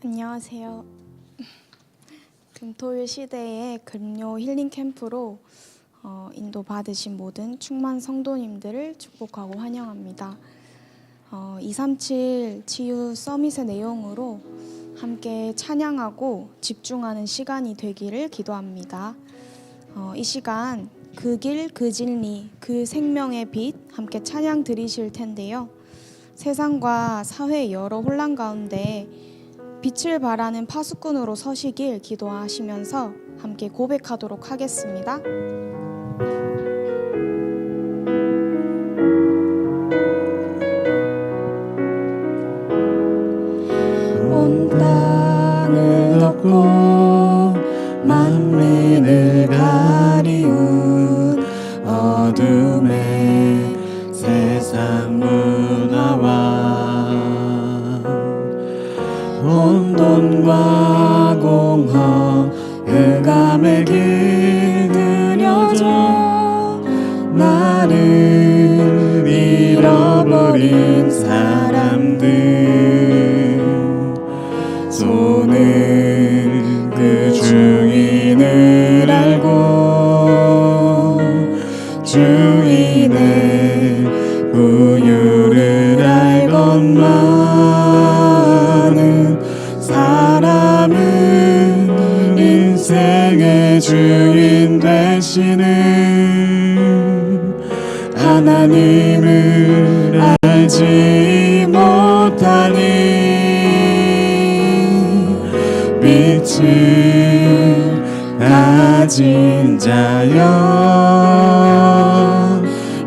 안녕하세요. 금토일 시대의 금요 힐링 캠프로 인도받으신 모든 충만 성도님들을 축복하고 환영합니다. 237 치유 서밋의 내용으로 함께 찬양하고 집중하는 시간이 되기를 기도합니다. 이 시간 그 길, 그 진리, 그 생명의 빛 함께 찬양 드리실 텐데요. 세상과 사회의 여러 혼란 가운데 빛을 발하는 파수꾼으로 서시길 기도하시면서 함께 고백하도록 하겠습니다. 온 땅을 덮고 만민을 가리운 어둠의 세상 문화와 혼돈과 공허 흑암의 길 느려져 나를 잃어버린 사람들 손은 그 주인을 알고 주인의 부유를 알건만은 사람은 인생의 주인 되시는 하나님을 알지 못하니 빛을 가진 자여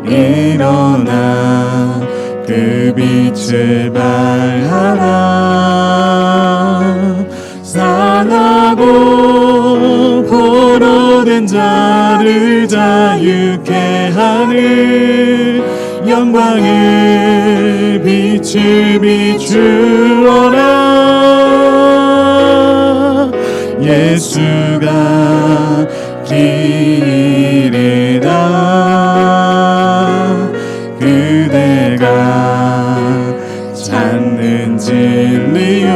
일어나 그 빛을 발하라. 상하고 포로된 자를 자유케 하는 영광의 빛을 비추어라. 예수가 길이다. 그대가 찾는 진리요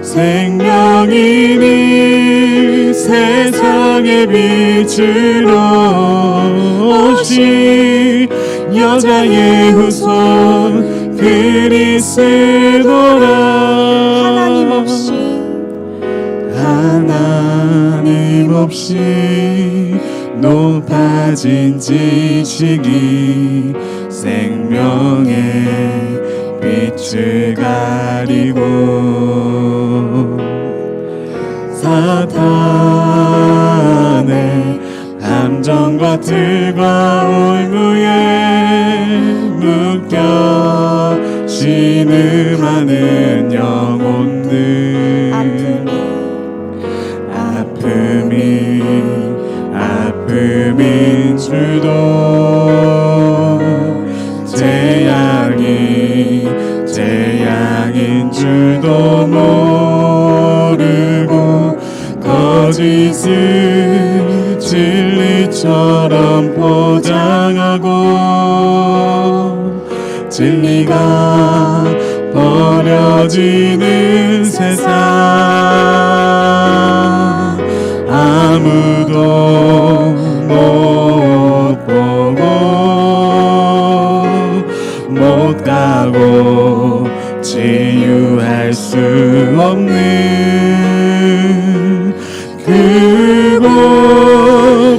생명이니 세상의 빛으로 오신 여자의 후손 그리스도라. 하나님 없이 높아진 지식이 생명의 빛을 가리고 사탄의 함정과 틀과 올무에 묶여 신음하는 영혼들 아픔인 줄도 재앙인 줄도 모르고 거짓을 진리처럼 포장하고 진리가 버려지는 세상 아무도 못 보고 못 가고 치유할 수 없는 그곳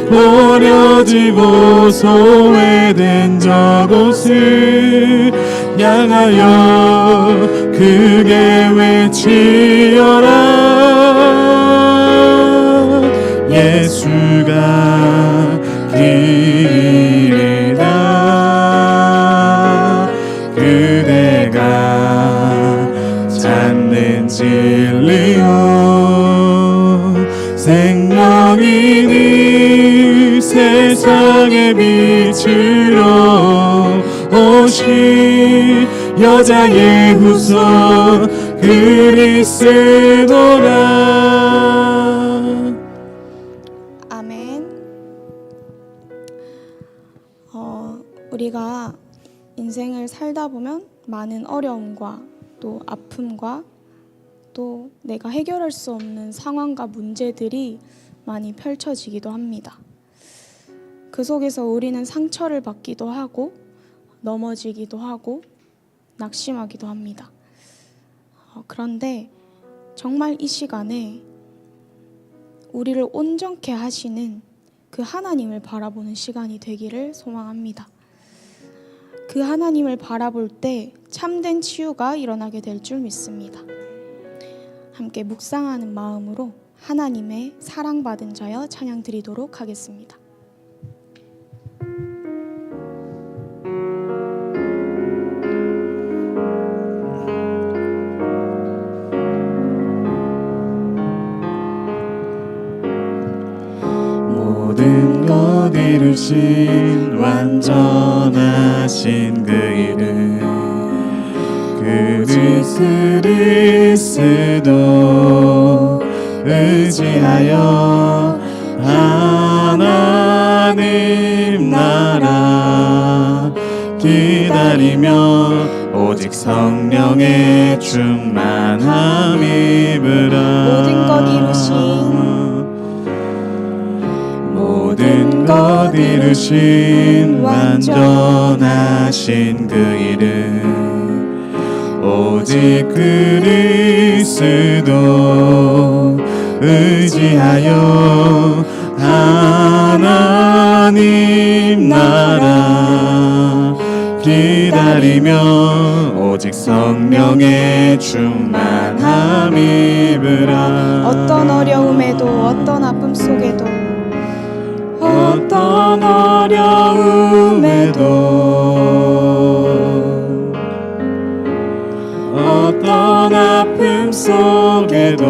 버려지고 소외된 저곳을 향하여 크게 외치어라. 예수가 길이다. 그대가 찾는 진리요 생명이니 세상의 빛으로 오신 여자의 후손 그리스도라. 우리가 인생을 살다 보면 많은 어려움과 또 아픔과 또 내가 해결할 수 없는 상황과 문제들이 많이 펼쳐지기도 합니다. 그 속에서 우리는 상처를 받기도 하고 넘어지기도 하고 낙심하기도 합니다. 그런데 정말 이 시간에 우리를 온전케 하시는 그 하나님을 바라보는 시간이 되기를 소망합니다. 그 하나님을 바라볼 때 참된 치유가 일어나게 될 줄 믿습니다. 함께 묵상하는 마음으로 하나님의 사랑받은 자여 찬양 드리도록 하겠습니다. 모든 것 이루신 완전하신 그 이름 그리스도 의지하여 하나님 나라 기다리며 오직 성령의 충만함 입으라. 모든 것 이루신 완전하신 그 이름 오직 그리스도 의지하여 하나님 나라 기다리며 오직 성령의 충만함 입으라. 어떤 어려움에도 어떤 아픔 속에도 어떤 어려움에도 어떤 아픔 속에도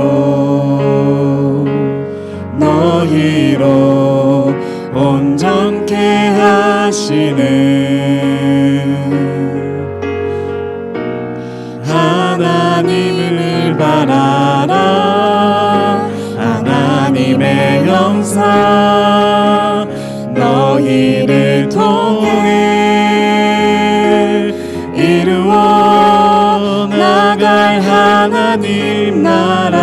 너희로 온전케 하시는 하나님을 바라라. 하나님의 형상 너희를 통해 이루어 나갈 하나님 나라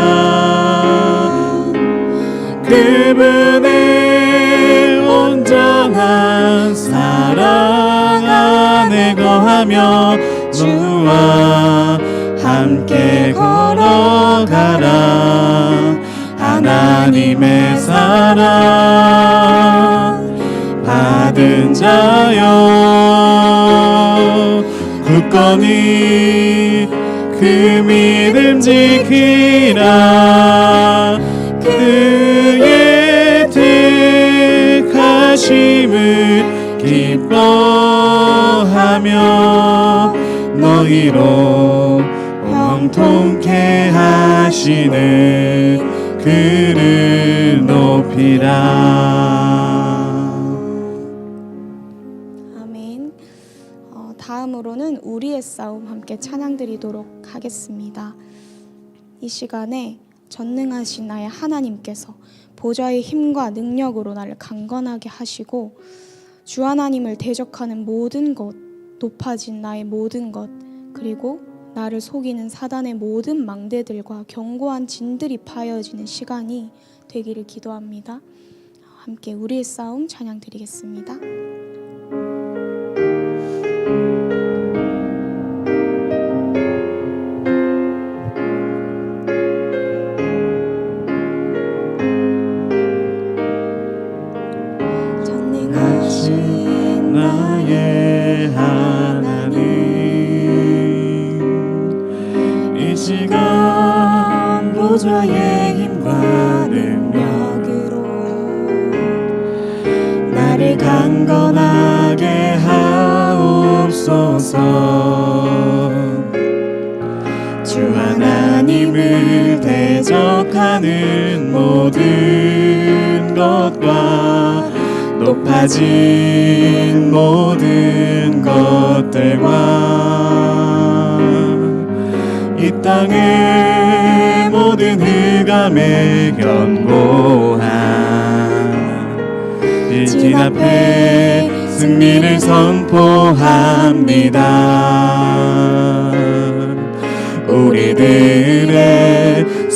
그분의 온전한 사랑 안에 거하며 주와 함께 걸어가라. 하나님의 사랑 받은 자여 굳건히 그 믿음 지키라. 그의 택하심을 기뻐하며 너희로 형통케 하시는 그를 높이라. 아멘. 다음으로는 우리의 싸움 함께 찬양 드리도록 하겠습니다. 이 시간에 전능하신 나의 하나님께서 보좌의 힘과 능력으로 나를 강건하게 하시고 주 하나님을 대적하는 모든 것, 높아진 나의 모든 것, 그리고 나를 속이는 사단의 모든 망대들과 견고한 진들이 파여지는 시간이 되기를 기도합니다. 함께 우리의 싸움 찬양 드리겠습니다. 전능하신 나의 하나님 이 시간 보좌의 힘과 능력으로 나를 강건하게 하옵소서. 주 하나님을 대적하는 모든 것과 높아진 모든 것들과 이 땅의 모든 흑암의 견고한 빛 앞에 승리를 선포합니다. 우리들의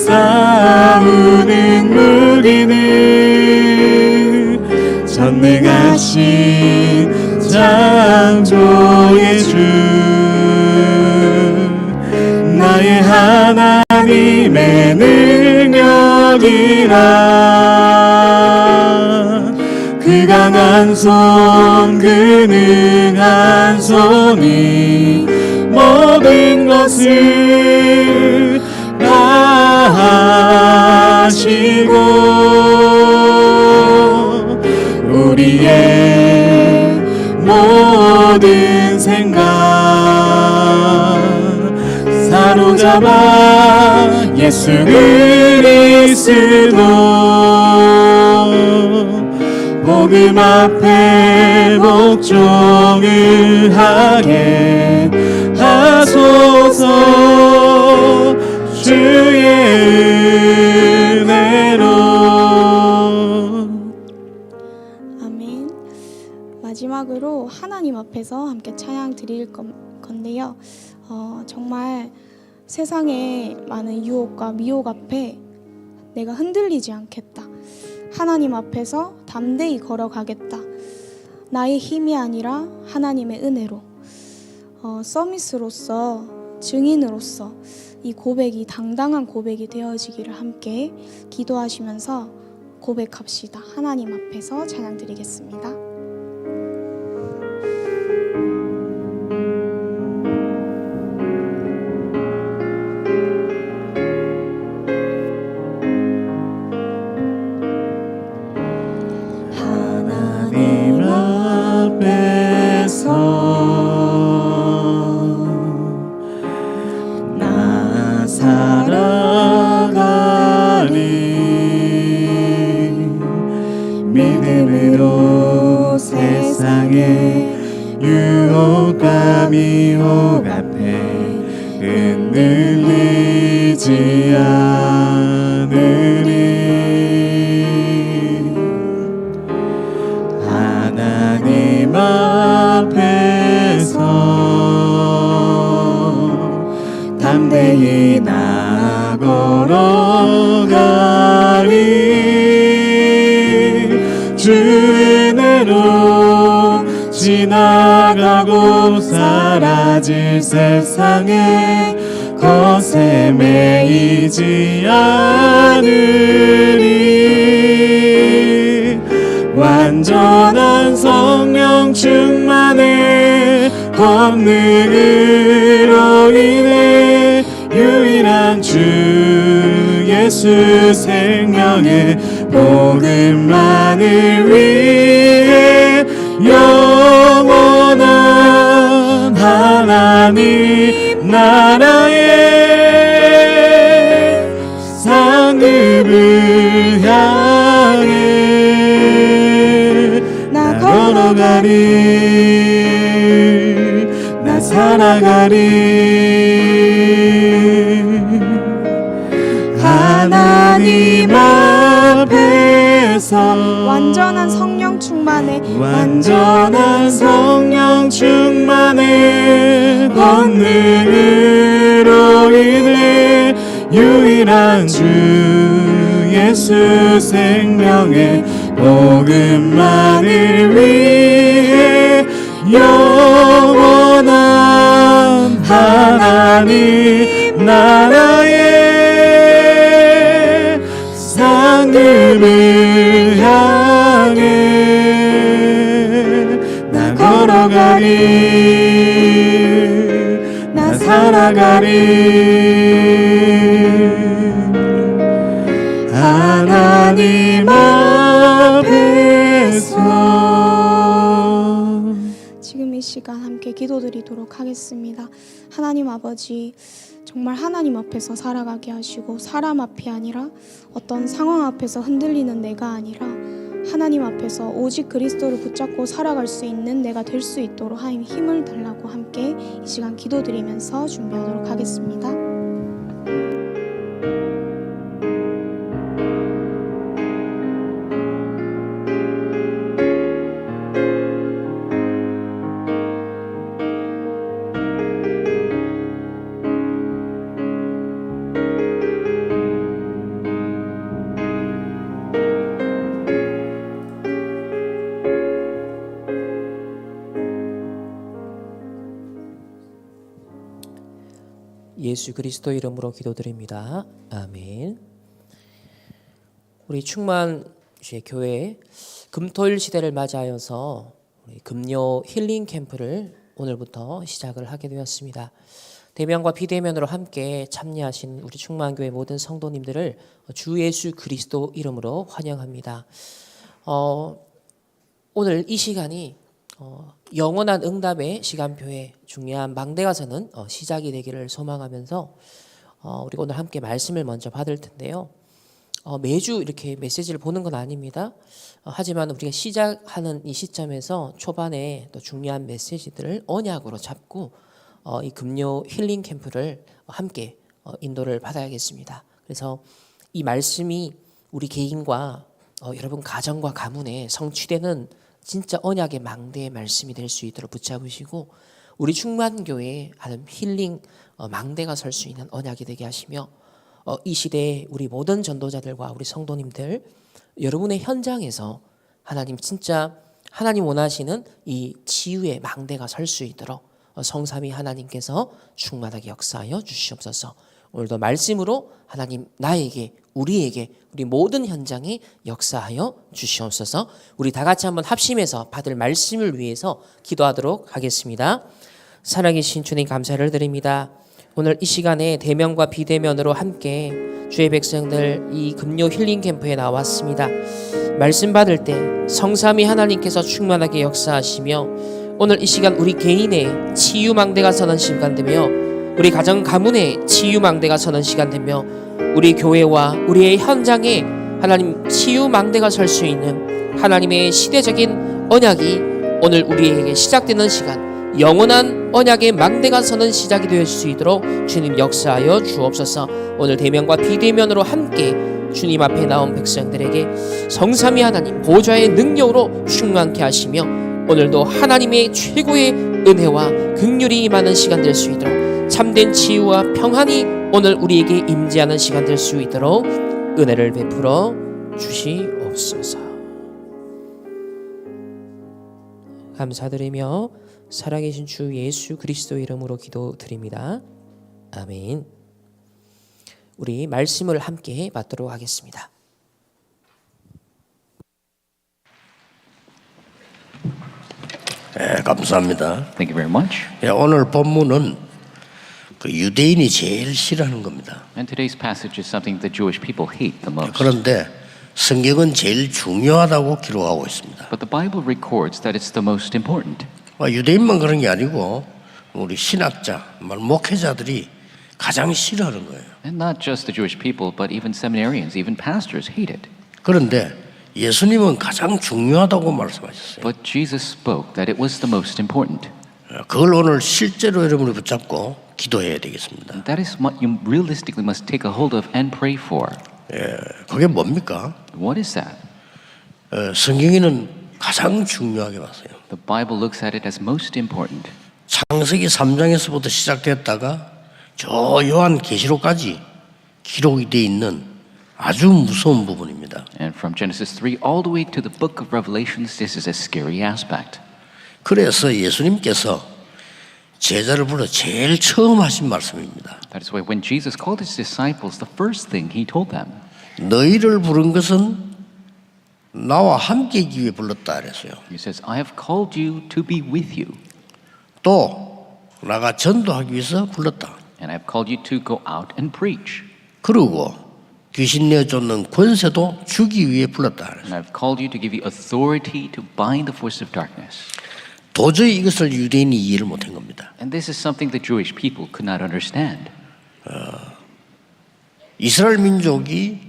싸우는 무기는 전능하신 창조의 주 나의 하나님의 능력이라 그 강한 손 그 능한 손이 모든 것을 다 하시고 우리의 모든 생각 사로잡아 예수 그리스도 복음 앞에 복종을 하게 하소서 주의 은혜로. 아멘. 마지막으로 하나님 앞에서 함께 찬양 드릴 건데요. 정말 세상의 많은 유혹과 미혹 앞에 내가 흔들리지 않겠다. 하나님 앞에서 담대히 걸어가겠다. 나의 힘이 아니라 하나님의 은혜로. 서밋으로서 증인으로서 이 고백이 당당한 고백이 되어지기를 함께 기도하시면서 고백합시다. 하나님 앞에서 찬양 드리겠습니다. 하나님 앞에서 나 살아가리 믿음으로 세상의 유혹과 미혹 앞에 흔들리지 않으리 하나님 앞에서 담대히 나 걸어가리 주 은혜로 지나가고 사라질 세상에 것에 매이지 않으리 완전한 성령 충만의 권능으로 인해 유일한 주 예수 생명의 복음만을 위해 영원한 하나님 나라의 상급을 향해 나 걸어가리 나 살아가리 하나님 앞에서 완전한 성령 충만의 권능으로 인해 유일한 주 예수 생명의 복음만을 위해 영원한 하나님 나라의 상급을 향해 나 걸어가리 나 살아가리 하나님 앞에서. 지금 이 시간 함께 기도드리도록 하겠습니다. 하나님 아버지, 정말 하나님 앞에서 살아가게 하시고 사람 앞이 아니라 어떤 상황 앞에서 흔들리는 내가 아니라 하나님 앞에서 오직 그리스도를 붙잡고 살아갈 수 있는 내가 될 수 있도록 하나님 힘을 달라고 함께 이 시간 기도드리면서 준비하도록 하겠습니다. 예수 그리스도 이름으로 기도드립니다. 아멘. 우리 충만 교회 금토일 시대를 맞이하여서 우리 금요 힐링 캠프를 오늘부터 시작을 하게 되었습니다. 대면과 비대면으로 함께 참여하신 우리 충만교회 모든 성도님들을 주 예수 그리스도 이름으로 환영합니다. 오늘 이 시간이 영원한 응답의 시간표에 중요한 망대가 서는 시작이 되기를 소망하면서 우리 오늘 함께 말씀을 먼저 받을 텐데요. 매주 이렇게 메시지를 보는 건 아닙니다. 하지만 우리가 시작하는 이 시점에서 초반에 또 중요한 메시지들을 언약으로 잡고 이 금요 힐링 캠프를 함께 인도를 받아야겠습니다. 그래서 이 말씀이 우리 개인과 여러분 가정과 가문에 성취되는 진짜 언약의 망대의 말씀이 될 수 있도록 붙잡으시고 우리 충만교회에 하는 힐링 망대가 설 수 있는 언약이 되게 하시며 이 시대에 우리 모든 전도자들과 우리 성도님들 여러분의 현장에서 하나님 진짜 하나님 원하시는 이 치유의 망대가 설 수 있도록 성삼위 하나님께서 충만하게 역사하여 주시옵소서. 오늘도 말씀으로 하나님 나에게 우리에게 우리 모든 현장에 역사하여 주시옵소서. 우리 다 같이 한번 합심해서 받을 말씀을 위해서 기도하도록 하겠습니다. 살아계신 주님 감사를 드립니다. 오늘 이 시간에 대면과 비대면으로 함께 주의 백성들 이 금요 힐링 캠프에 나왔습니다. 말씀 받을 때 성삼위 하나님께서 충만하게 역사하시며 오늘 이 시간 우리 개인의 치유 망대가 서는 시간 되며 우리 가정 가문의 치유 망대가 서는 시간 되며 우리 교회와 우리의 현장에 하나님 치유 망대가 설 수 있는 하나님의 시대적인 언약이 오늘 우리에게 시작되는 시간 영원한 언약의 망대가 서는 시작이 될 수 있도록 주님 역사하여 주옵소서. 오늘 대면과 비대면으로 함께 주님 앞에 나온 백성들에게 성삼위 하나님 보좌의 능력으로 충만케 하시며 오늘도 하나님의 최고의 은혜와 긍휼이 임하는 시간 될 수 있도록 참된 치유와 평안이 오늘 우리에게 임재하는 시간 될 수 있도록 은혜를 베풀어 주시옵소서. 감사드리며 살아계신 주 예수 그리스도 이름으로 기도드립니다. 아멘. 우리 말씀을 함께 받도록 하겠습니다. 네, 감사합니다. Thank you very much. 오늘 본문은 그 유대인이 제일 싫어하는 겁니다. And today's passage is something the Jewish people hate the most. 그런데 성경은 제일 중요하다고 기록하고 있습니다. But the Bible records that it's the most important. 유대인만 그런 게 아니고 우리 신학자, 목회자들이 가장 싫어하는 거예요. And not just the Jewish people, but even seminarians, even pastors hate it. 그런데 예수님은 가장 중요하다고 말씀하셨어요. But Jesus spoke that it was the most important. 그걸 오늘 실제로 여러분이 붙잡고 기도해야 되겠습니다. And that is what you realistically must take a hold of and pray for. 그게 뭡니까? What is that? 성경에는 가장 중요하게 봤어요. The Bible looks at it as most important. 창세기 3장에서부터 시작됐다가 저 요한 계시록까지 기록이 되어 있는 아주 무서운 부분입니다. And from Genesis 3 all the way to the book of Revelations, this is a scary aspect. 그래서 예수님께서 제자를 불러 제일 처음 하신 말씀입니다. That is why when Jesus called his disciples, the first thing he told them, 너희를 부른 것은 나와 함께 있기 위해 불렀다 그랬어요. he says, I have called you to be with you. 또 나가 전도하기 위해서 불렀다. And I have called you to go out and preach. 그리고 귀신 내쫓는 권세도 주기 위해 불렀다 그랬어요. And I have called you to give you authority to bind the force of darkness. 도저히 이것을 유대인이 이해를 못한 겁니다. And this is something the Jewish people could not understand. 이스라엘 민족이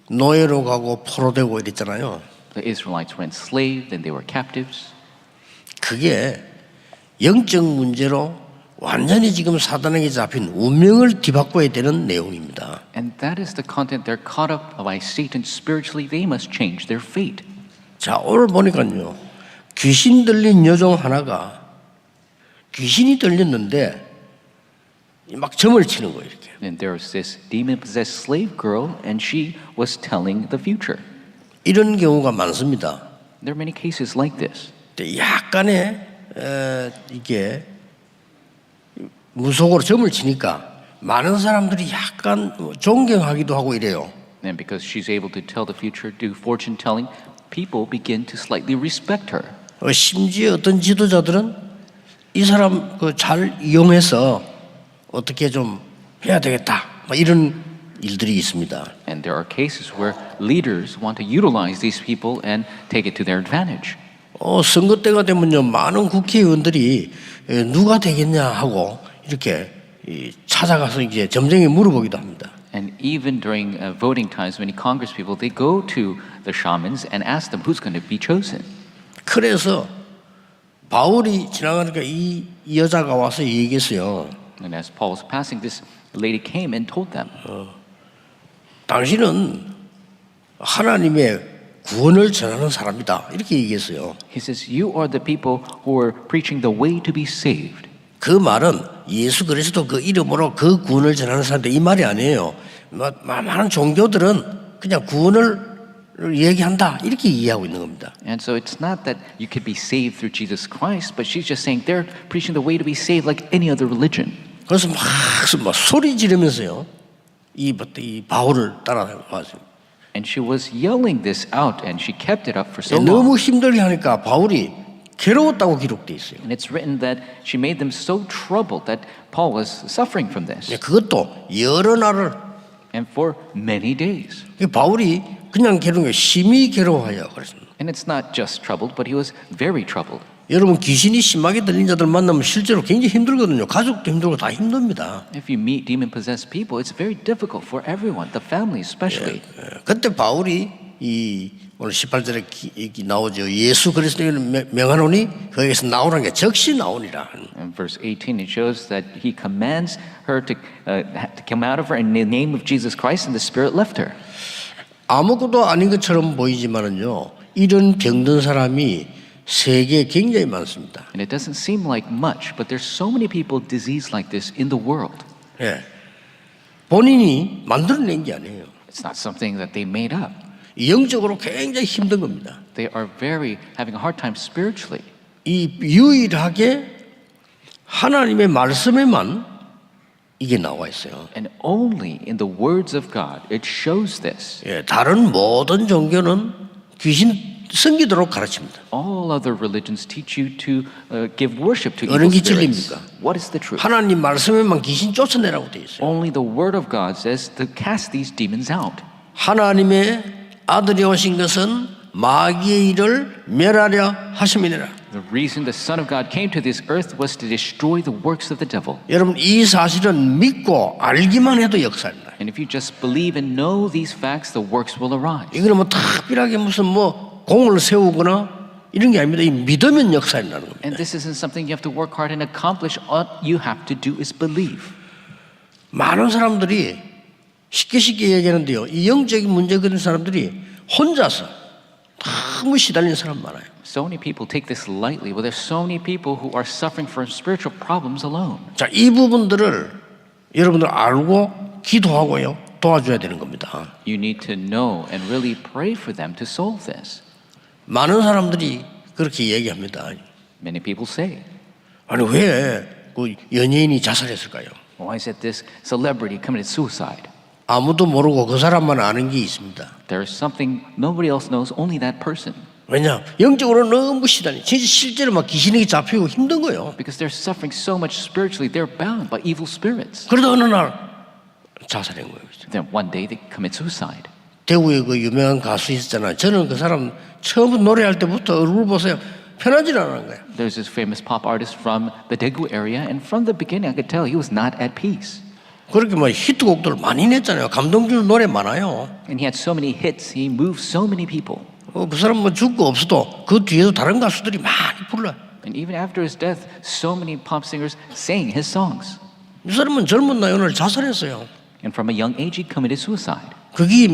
노예로 가고 포로되고 이랬잖아요. The Israelites were enslaved and they were captives. 그게 영적 문제로 완전히 지금 사단에게 잡힌 운명을 뒤바꿔야 되는 내용입니다. And that is the content they're caught up by Satan spiritually. They must change their fate. 자, 오늘 보니까요. 귀신 들린 여종 하나가 귀신이 들렸는데 막 점을 치는 거예요, 이렇게. And there was this demon-possessed slave girl and she was telling the future. 이런 경우가 많습니다. There are many cases like this. 근데 약간의 이게 무속으로 점을 치니까 많은 사람들이 약간 존경하기도 하고 이래요. And because she's able to tell the future, do fortune telling, people begin to slightly respect her. 심지어 어떤 지도자들은 이 사람 잘 이용해서 어떻게 좀 해야 되겠다, 뭐 이런 일들이 있습니다. And there are cases where leaders want to utilize these people and take it to their advantage. 선거 때가 되면요, 많은 국회의원들이 누가 되겠냐 하고 이렇게 찾아가서 이제 점쟁이 물어보기도 합니다. And even during voting times, many Congress people, they go to the shamans and ask them who's going to be chosen. 그래서 바울이 지나가니까 이 여자가 와서 얘기했어요. And as Paul was passing, this lady came and told them, 당신은 하나님의 구원을 전하는 사람이다, 이렇게 얘기했어요. he says, you are the people who are preaching the way to be saved. 그 말은 예수 그리스도 그 이름으로 그 구원을 전하는 사람들, 이 말이 아니에요. 많은 종교들은 그냥 구원을 얘기한다, 이렇게 이해하고 있는 겁니다. And so it's not that you could be saved through Jesus Christ, but she's just saying they're preaching the way to be saved like any other religion. 그래서 막 소리 지르면서요, 이 바울을 따라가서 And she was yelling this out, and she kept it up for so long. 너무 힘들게 하니까 바울이 괴로웠다고 기록돼 있어요. And it's written that she made them so troubled that Paul was suffering from this. 그것도 여러 날을. And for many days. 바울이 그냥 괴로운 게 심히 괴로워해요. 그랬습니다. And it's not just troubled, but he was very troubled. 여러분, 귀신이 심하게 들린 자들 만나면 실제로 굉장히 힘들거든요. 가족도 힘들고 다 힘듭니다. If you meet demon-possessed people, it's very difficult for everyone, the family especially. 그때 바울이 오늘 18절에 나오죠. 예수 그리스도를 명하노니 거기에서 나오라는 게 즉시 나오니라. In verse 18, it shows that he commands her to come out of her in the name of Jesus Christ, and the spirit left her. 아무것도 아닌 것처럼 보이지만은요, 이런 병든 사람이 세계에 굉장히 많습니다. And it doesn't seem like much, but there's so many people diseased like this in the world. 예. 본인이 만들어낸 게 아니에요. It's not something that they made up. 영적으로 굉장히 힘든 겁니다. They are having a hard time spiritually. 이 유일하게 하나님의 말씀에만 이게 나와 있어요. And only in the words of God it shows this. 예, 다른 모든 종교는 귀신 섬기도록 가르칩니다. All other religions teach you to give worship to 어느 evil 게 spirits. 진리입니까? What is the truth? 하나님 말씀에만 귀신 쫓아내라고 되어 있어요. Only the word of God says to cast these demons out. 하나님의 아들이 오신 것은 마귀의 일을 멸하려 하심이니라. The reason the Son of God came to this earth was to destroy the works of the devil. 여러분, 이 사실은 믿고 알기만 해도 역사입니다. And if you just believe and know these facts, the works will arise. 이거는 뭐 특별하게 무슨 공을 세우거나 이런 게 아닙니다. 이 믿으면 역사인다는 겁니다. And this isn't something you have to work hard and accomplish. All you have to do is believe. 많은 사람들이 쉽게 얘기하는데요, 이 영적인 문제 그런 사람들이 혼자서 너무 시달리는 사람 많아요. So many people take this lightly, but there's so many people who are suffering from spiritual problems alone. 자, 이 부분들을 여러분들 알고 기도하고요, 도와줘야 되는 겁니다. You need to know and really pray for them to solve this. 많은 사람들이 그렇게 얘기합니다. Many people say, 아니, 왜 그 연예인이 자살했을까요? why is it this celebrity committed suicide? 아무도 모르고 그 사람만 아는 게 있습니다. There is something nobody else knows, only that person. 왜냐? 영적으로 너무 시달리. 진짜 실제로 막 귀신에게 잡히고 힘든 거예요. Because they're suffering so much spiritually, they're bound by evil spirits. 그러다 어느 날 자살한 거예요. Then one day they commit suicide. 대구에 그 유명한 가수 있었잖아요. 저는 그 사람 처음 노래할 때부터 얼굴 보세요. 편하지 않은 거예요. There's this famous pop artist from the Daegu area, and from the beginning I could tell he was not at peace. 그렇게 뭐 히트곡들 많이 냈잖아요. 감동 주는 노래 많아요. And he had so many hits, he moved so many people. 그 사람 뭐 죽고 없어도 그 뒤에도 다른 가수들이 많이 불러요. And even after his death, so many pop singers sang his songs. 이 사람은 젊은 나이 오늘 자살했어요. And from a young age, he committed suicide. 그게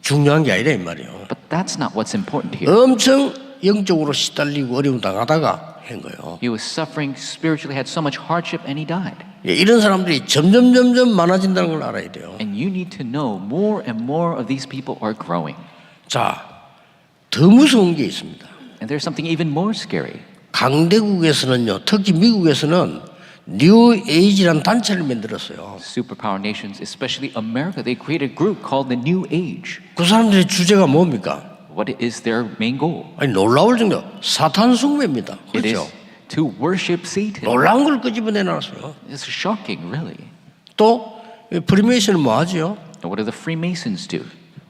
중요한 게 아니라 이 말이에요. But that's not what's important here. 엄청 영적으로 시달리고 어려움 당하다가 한 거예요. He was suffering spiritually, had so much hardship, and he died. 예, 이런 사람들이 점점 많아진다는 걸 알아야 돼요. And you need to know more and more of these people are growing. 자, 더 무서운 게 있습니다. And there's something even more scary. 강대국에서는요, 특히 미국에서는 뉴 에이지라는 단체를 만들었어요. Superpower nations, especially America, they created a group called the New Age. 그 사람들의 주제가 뭡니까? What is their main goal? 아니 놀라울 정도 사탄 숭배입니다. It 그렇죠? is to worship Satan. 놀라운 걸 끄집어내 놨어요. It's shocking, really. 또 프리메이슨은 뭐 하죠? And what do the Freemasons do?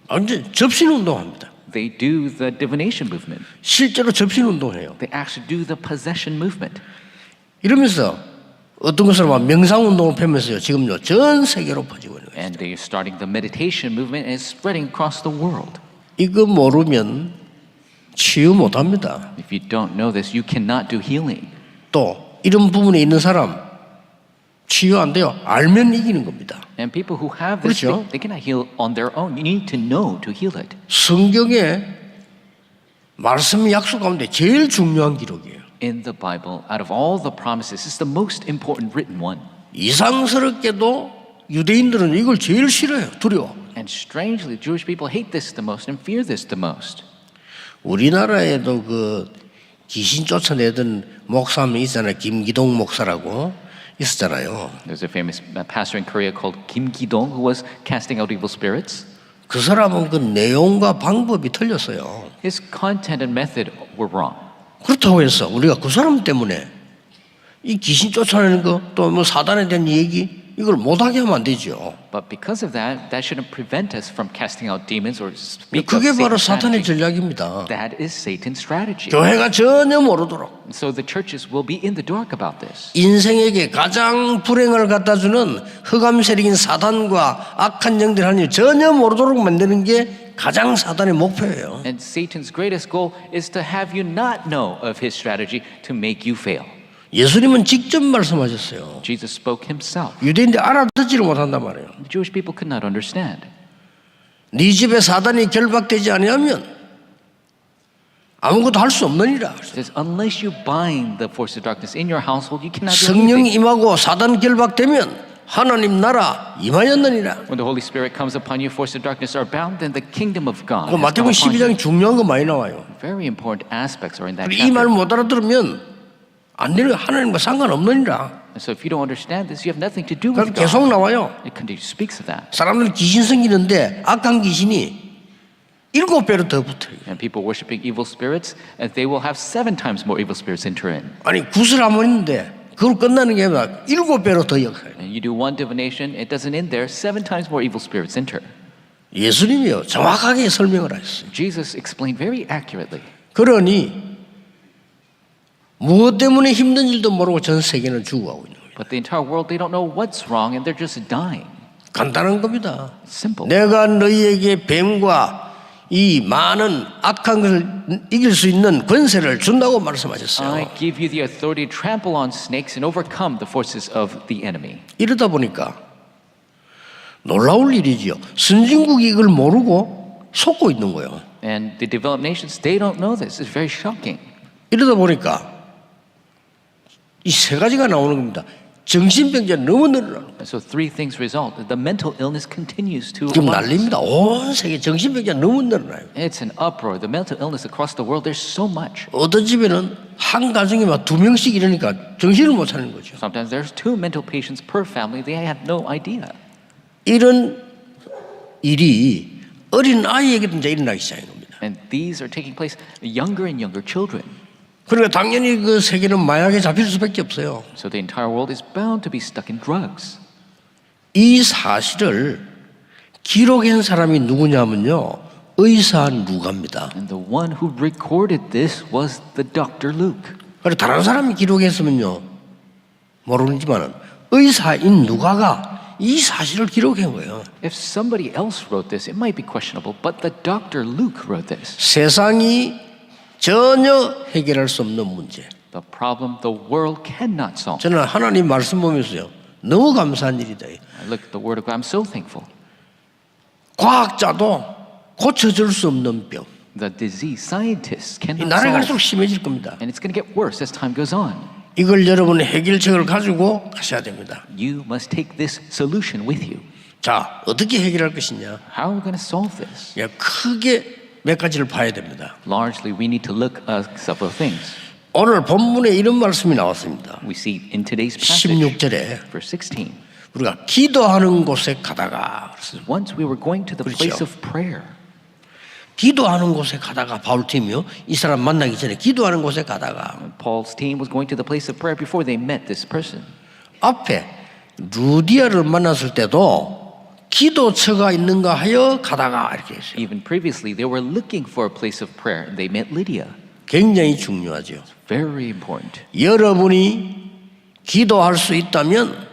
완전 접신 운동합니다. They do the divination movement. 실제로 접신 운동해요. They actually do the possession movement. 이러면서 어떤 것을 막 명상 운동을 펴면서요. 지금요 전 세계로 퍼지고 있는 거예요. And they're starting the meditation movement and it's spreading across the world. 이거 모르면 치유 못합니다. If you don't know this, you cannot do healing. 또 이런 bu분에 있는 사람 치유 안 돼요. 알면 이기는 겁니다. And people who have this, 그렇죠. they cannot heal on their own. You need to know to heal it. 성경에 말씀 약속 가운데 제일 중요한 기록이에요. In the Bible, out of all the promises, it's the most important written one. 이상스럽게도 유대인들은 이걸 제일 싫어해요. 두려워. And strangely, Jewish people hate this the most and fear this the most. 우리나라에도 그 귀신 쫓아내던 목사 한 명 있잖아요. 김기동 목사라고 있었잖아요. There's a famous pastor in Korea called Kim Ki-dong who was casting out evil spirits. 그 사람은 그 내용과 방법이 틀렸어요. His content and method were wrong. 그렇다고 해서 우리가 그 사람 때문에 이 귀신 쫓아내는 거 또 뭐 사단에 대한 얘기 이걸 못하게 하면 안 되죠. But because of that, that shouldn't prevent us from casting out demons or speak of 그게 바로 Satan's 사탄의 strategy. 전략입니다. That is Satan's strategy. 교회가 전혀 모르도록 So the churches will be in the dark about this. 인생에게 가장 불행을 갖다 주는 흑암 세력인 사단과 악한 영들 하나님 전혀 모르도록 만드는 게 가장 사단의 목표예요. And Satan's greatest goal is to have you not know of his strategy to make you fail. 예수님은 직접 말씀하셨어요. Jesus spoke himself. 유대인들 알아듣지를 못한단 말이에요. The Jewish people could not understand. 네 집에 사단이 결박되지 아니하면 아무것도 할 수 없느니라. It says, unless you bind the force of darkness in your household, you cannot do 성령이 anything. 임하고 사단 결박되면 하나님 나라 임하였느니라. When the Holy Spirit comes upon you, force of darkness are bound, then the kingdom of God 그 has come 마태복음 upon you. 12장에 중요한 거 많이 나와요. Very important aspects are in that 이 말 chapter. 못 알아들으면 안 되는 하나님과 상관없느니라. And so if you don't understand this, you have nothing to do with 그럼 계속 God. 나와요. It continues speaks of that. 사람들 귀신 생기는데 악한 귀신이 7배로 더 붙어요. And people worshiping evil spirits, and they will have 7 times more evil spirits enter in. 아니 구슬 한번 있는데 그걸 끝나는 게 아니라 7배로 더 역사해요. And you do one divination, it doesn't end there. 7 times more evil spirits enter. 예수님이요 정확하게 설명을 하셨어요. Jesus explained very accurately. 그러니 무엇 때문에 힘든 일도 모르고 전 세계는 죽어가고 있는 거예요. But the entire world, they don't know what's wrong, and they're just dying. 간단한 겁니다. It's simple. 내가 너희에게 뱀과 이 많은 악한 것을 이길 수 있는 권세를 준다고 I 말씀하셨어요. give you the authority to trample on snakes and overcome the forces of the enemy. 이러다 보니까 놀라울 일이지요. 선진국이 이걸 모르고 속고 있는 거예요. And the developed nations, they don't know this. It's very shocking. 이러다 보니까 이 세 가지가 나오는 겁니다. 정신병자 너무 늘어나는 거예요. And so 3 things result. The mental illness continues to 지금 arise. 난립니다. 온 세계 정신병자 너무 늘어나요. It's an uproar. The mental illness across the world, there's so much. 어떤 집에는 한 가정에 막 2명씩 이러니까 정신을 못 차리는 거죠. Sometimes there's 2 mental patients per family. They have no idea. 이런 일이 어린 아이에게도 이제 일어나기 시작한 겁니다. And these are taking place younger and younger children. 그러니까 당연히 그 세계는 마약에 잡힐 수밖에 없어요. So the entire world is bound to be stuck in drugs. 이 사실을 기록한 사람이 누구냐면요. 의사 누가입니다. And the one who recorded this was the Dr. Luke. 그래 다른 사람이 기록했으면요. 모르지만은 의사인 누가가 이 사실을 기록한 거예요. If somebody else wrote this, it might be questionable, but the Dr. Luke wrote this. 세상이 전혀 해결할 수 없는 문제. The problem the world cannot solve. 저는 하나님 말씀 보면서요. 너무 감사한 일이다. I look at the word of God, I'm so thankful. 과학자도 고쳐줄 수 없는 병. The disease scientists 이 cannot 날이 갈수록 solve. 심해질 겁니다. And it's going to get worse as time goes on. 이걸 여러분 해결책을 가지고 가셔야 됩니다. You must take this solution with you. 자, 어떻게 해결할 것이냐? How are we going to solve this? 크게 몇 가지를 봐야 됩니다. Largely, we need to look at several things. 오늘 본문에 이런 말씀이 나왔습니다. We see in today's passage, 16절에 verse 16. 우리가 기도하는 곳에 가다가 Once we were going to the 그렇죠. place of prayer. 기도하는 곳에 가다가 바울팀이요 이 사람 만나기 전에 기도하는 곳에 가다가 Paul's team was going to the place of prayer before they met this person. 앞에 루디아를 만났을 때도 기도처가 있는가 하여 가다가 이렇게 했어요. Even previously, they were looking for a place of prayer, and they met Lydia. 굉장히 중요하죠. Very important. 여러분이 기도할 수 있다면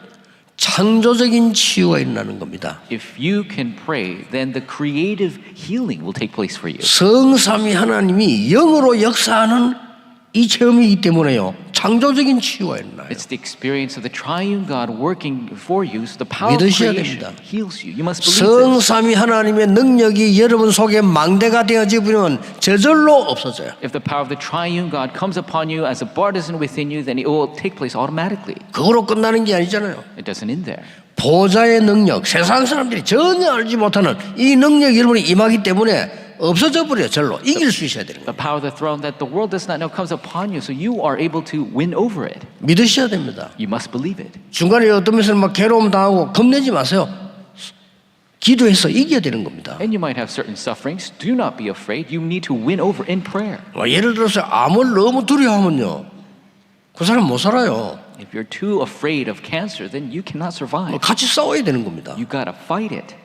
창조적인 치유가 일어나는 겁니다. If you can pray, then the creative healing will take place for you. 성삼위 하나님이 영으로 역사하는 이 체험이기 때문에요. 창조적인 치유가 일어나요. It's the experience of the triune God working for you. So the power of 믿으셔야 creation 됩니다. heals you. You must believe this. 성삼위 하나님의 능력이 여러분 속에 망대가 되어져 버리면 저절로 없어져요. If the power of the triune God comes upon you as a partisan within you, then it will take place automatically. 그거로 끝나는 게 아니잖아요. It doesn't end there. 보좌의 능력, 세상 사람들이 전혀 알지 못하는 이 능력이 여러분이 임하기 때문에 없어져 버려요. 절로 이길 수 있어야 되는 The 거예요. power of the throne that the world does not know comes upon you, so you are able to win over it. 믿으셔야 됩니다. You must believe it. 중간에 어떤 면에서 막 괴로움 당하고 겁내지 마세요. 기도해서 이겨야 되는 겁니다. And you might have certain sufferings. Do not be afraid. You need to win over in prayer. 예를 들어서 암을 너무 두려워하면요, 그 사람 못 살아요. If you're too afraid of cancer, then you cannot survive. 같이 싸워야 되는 겁니다. You gotta fight it.